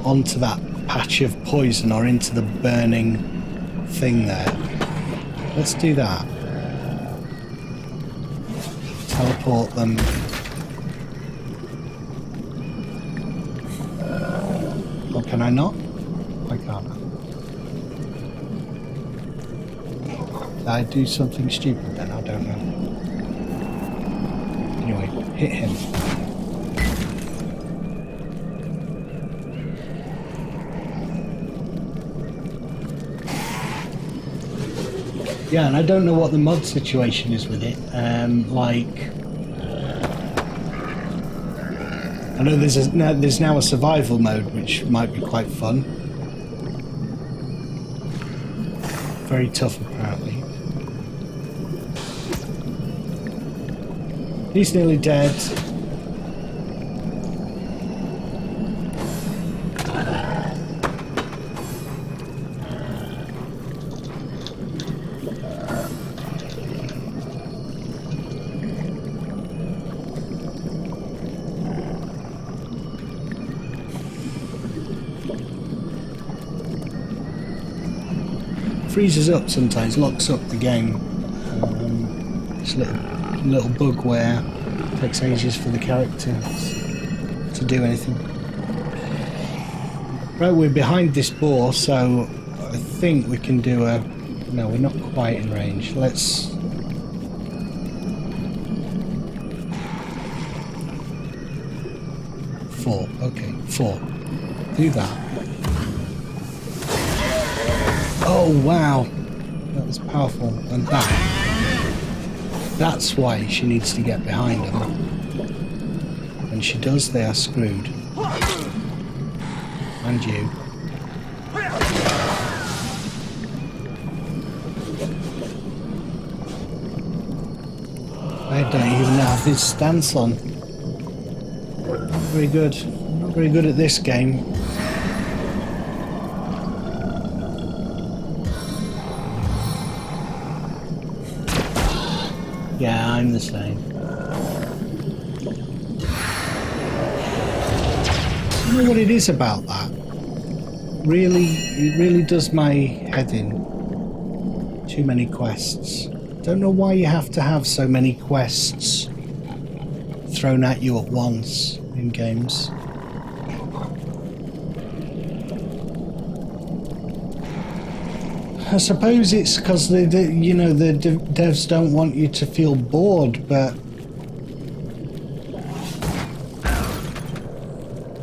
onto that patch of poison or into the burning thing there. Let's do that. Teleport them. Or can I not? I can't. Did I do something stupid then? I don't know. Anyway, hit him. Yeah, and I don't know what the mod situation is with it. Like, I know there's now a survival mode, which might be quite fun. Very tough, apparently. He's nearly dead. Freezes up sometimes, locks up the game. It's a little bug where it takes ages for the character to do anything. Right, we're behind this boar, so I think we can do a... No, we're not quite in range. Let's... Four, okay, 4. Do that. Oh wow, that was powerful. And that's why she needs to get behind them. When she does, they are screwed. And you. I don't even have this stance on. Not very good. Not very good at this game. Yeah, I'm the same. I don't know what it is about that. Really, it really does my head in. Too many quests. Don't know why you have to have so many quests thrown at you at once in games. I suppose it's because the devs don't want you to feel bored, but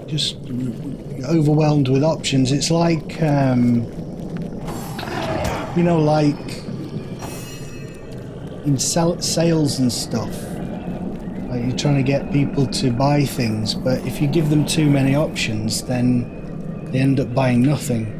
just overwhelmed with options. It's like like in sales and stuff. Like you're trying to get people to buy things, but if you give them too many options, then they end up buying nothing.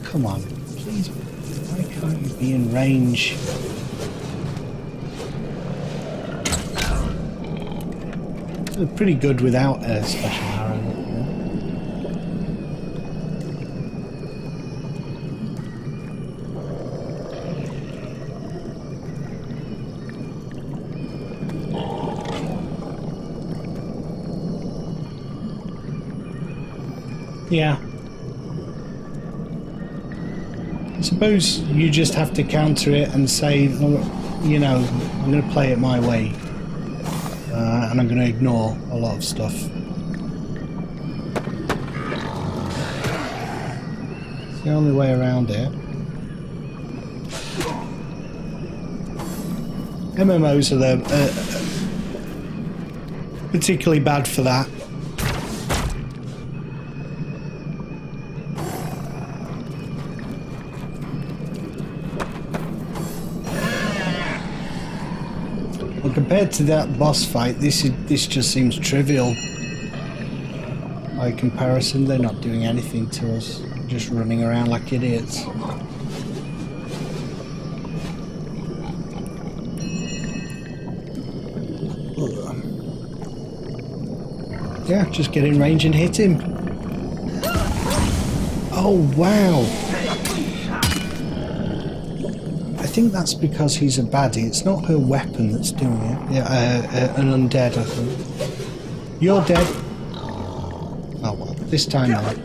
Come on, please, why can't you be in range? They're pretty good without a special arrow. Yeah. I suppose you just have to counter it and say, I'm going to play it my way. And I'm going to ignore a lot of stuff. It's the only way around it. MMOs are particularly bad for that. Compared to that boss fight, this just seems trivial. By comparison, they're not doing anything to us, just running around like idiots. Yeah, just get in range and hit him. Oh, wow. I think that's because he's a baddie. It's not her weapon that's doing it. Yeah, an undead, I think. You're dead. Oh, well, this time then.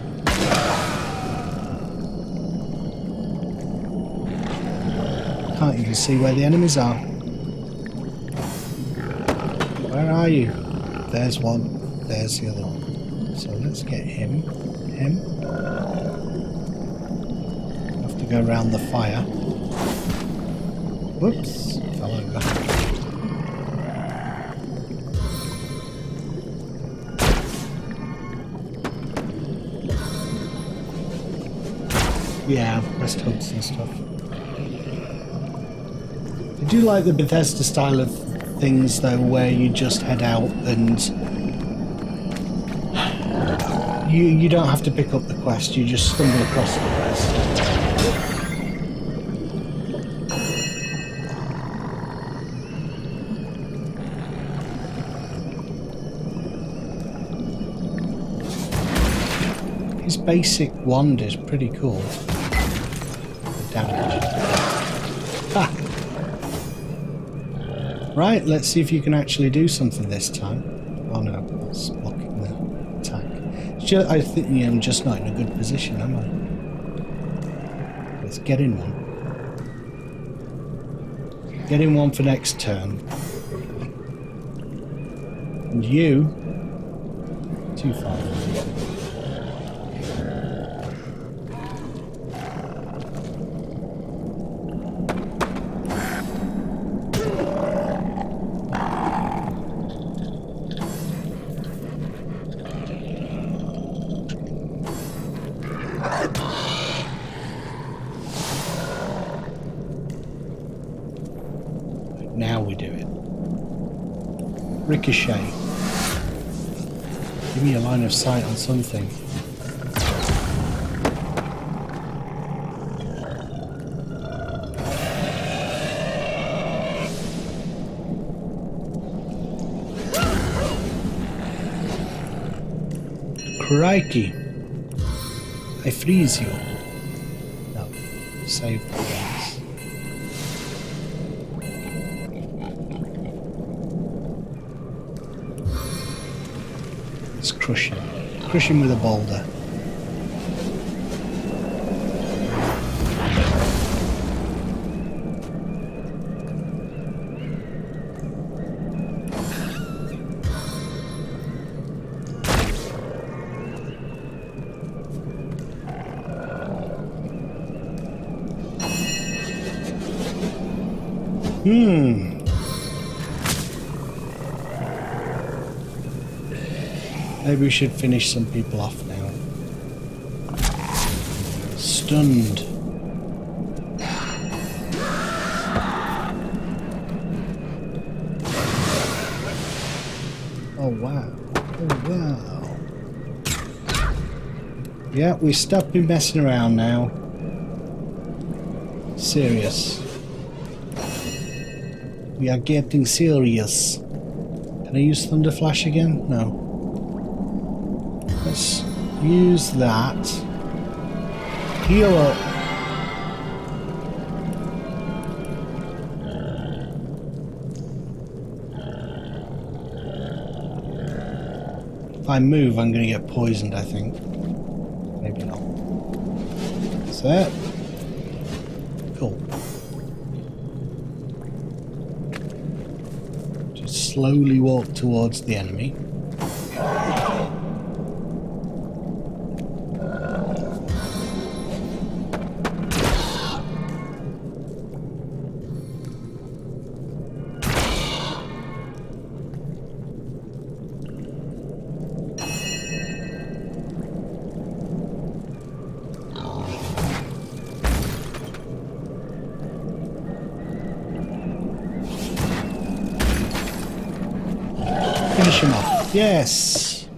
Can't even see where the enemies are. Where are you? There's one. There's the other one. So let's get him. Have to go around the fire. Whoops. Fell over. Yeah, pressed hooks and stuff. I do like the Bethesda style of things though, where you just head out and you don't have to pick up the quest, you just stumble across the quest. His basic wand is pretty cool. The damage. Ha! Right, let's see if you can actually do something this time. Oh no, that's blocking the attack. I think I'm just not in a good position, am I? Let's get in one. Get in one for next turn. And you... Too far. Now we do it. Ricochet. Give me a line of sight on something. Crikey. I freeze you. No. Save the guys. Let's crush him. Crush him with a boulder. Maybe we should finish some people off now. Stunned. Oh wow. Oh wow. Yeah, we stop been messing around now. Serious. We are getting serious. Can I use Thunder Flash again? No. Let's use that. Heal up. If I move, I'm going to get poisoned, I think. Maybe not. That's it. Cool. Just slowly walk towards the enemy. Yes!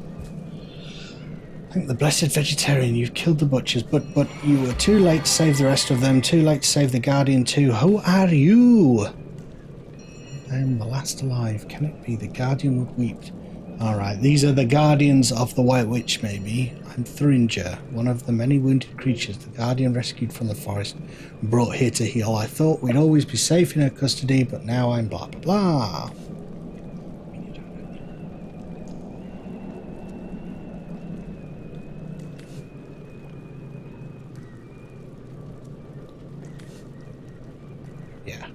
Thank the blessed vegetarian, you've killed the butchers, but you were too late to save the rest of them, too late to save the guardian too. Who are you? I am the last alive. Can it be? The guardian would weep. Alright, these are the guardians of the White Witch, maybe. I'm Thuringer, one of the many wounded creatures the guardian rescued from the forest and brought here to heal. I thought we'd always be safe in her custody, but now I'm blah blah blah. Yeah.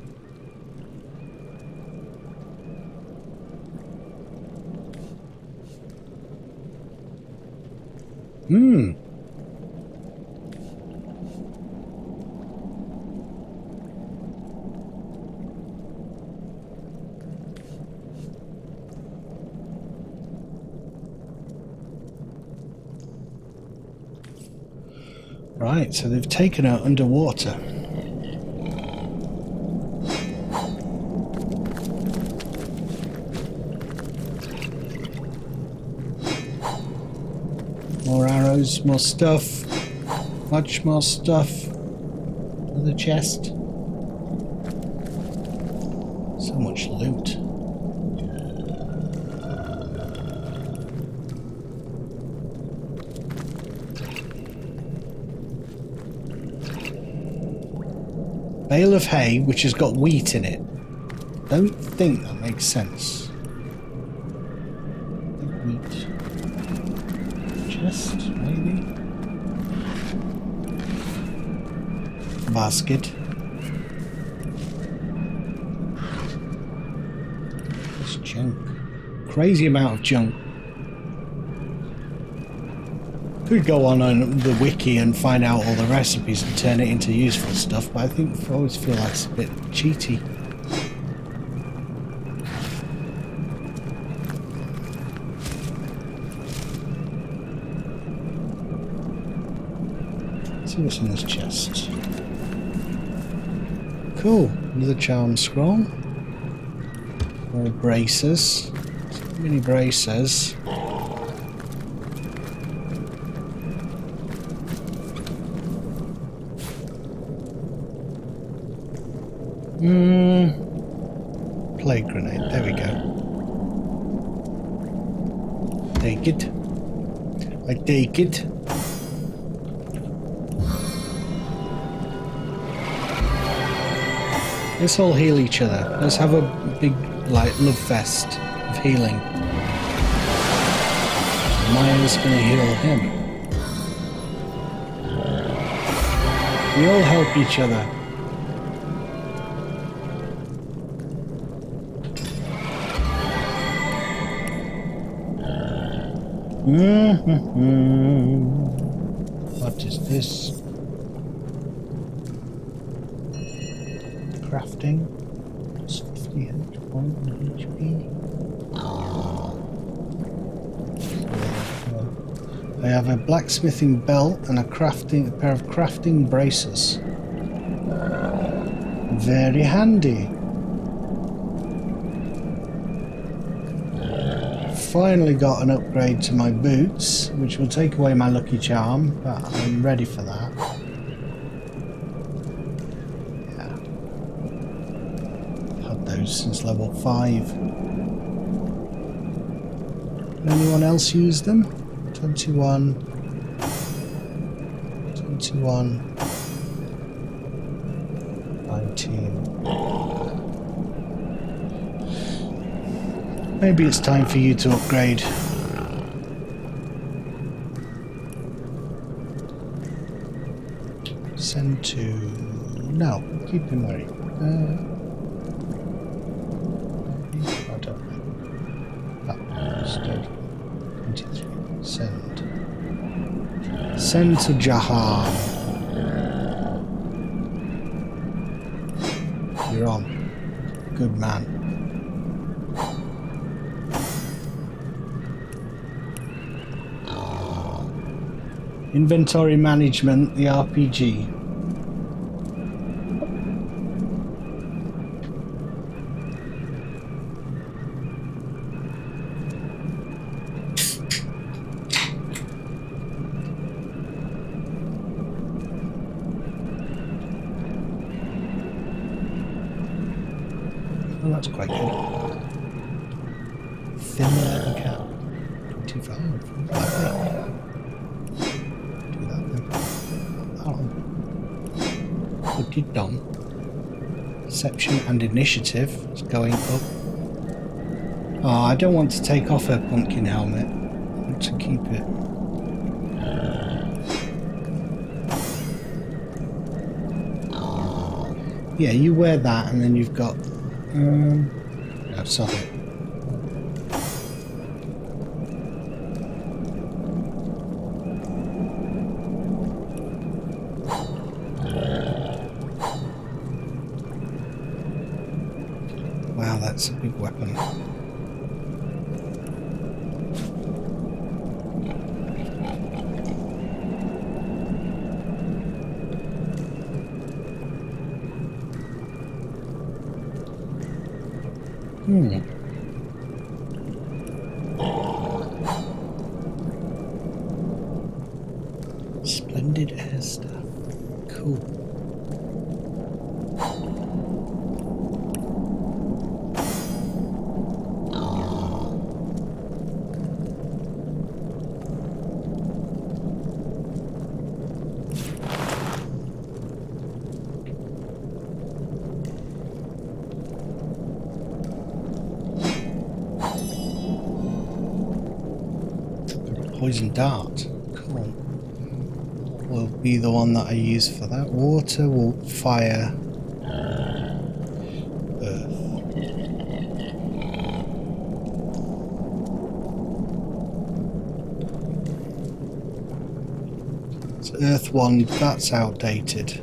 Right, so they've taken her underwater. More arrows, more stuff, much more stuff. Another chest. So much loot. Bale of hay, which has got wheat in it. Don't think that makes sense. Wheat. Chest, maybe? Basket. It's junk. Crazy amount of junk. Could go on the wiki and find out all the recipes and turn it into useful stuff, but I think I always feel like it's a bit cheaty. Let's see what's in this chest. Cool, another charm scroll. More braces. So many braces. Plague grenade, there we go. Take it. I take it. Let's all heal each other. Let's have a big, like, love fest of healing. Maya's gonna heal him. We all help each other. What is this? Crafting. Plus 50 HP. I have a blacksmithing belt and a pair of crafting braces. Very handy. Finally got an upgrade to my boots, which will take away my lucky charm, but I'm ready for that. Yeah. Had those since level 5. Anyone else use them? 21. 21. 19. Maybe it's time for you to upgrade. Send to... No, keep him where he... I don't know. Oh, steady. 23. Send. Send to Jahan. You're on. Good man. Inventory management, the RPG. That's quite good. Thin leather cap. 25. Lovely. Do that then. Put that on. Put it on. Perception and initiative is going up. Oh, I don't want to take off her pumpkin helmet. I want to keep it. Yeah, you wear that and then you've got... no, stop it. Wow, that's a big weapon. Splendid air stuff. Cool. Poison dart. Cool. Will be the one that I use for that. Water, fire, earth. So earth one, that's outdated.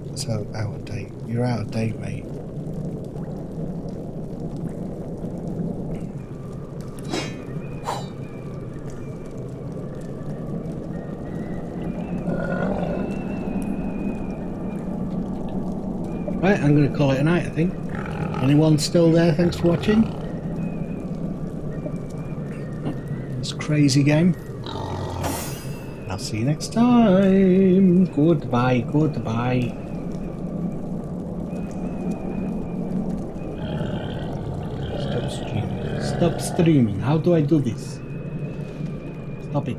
That's out of date. You're out of date, mate. Right, I'm going to call it a night, I think. Anyone still there? Thanks for watching. This crazy game. I'll see you next time. Goodbye, goodbye. Stop streaming. Stop streaming. How do I do this? Stop it.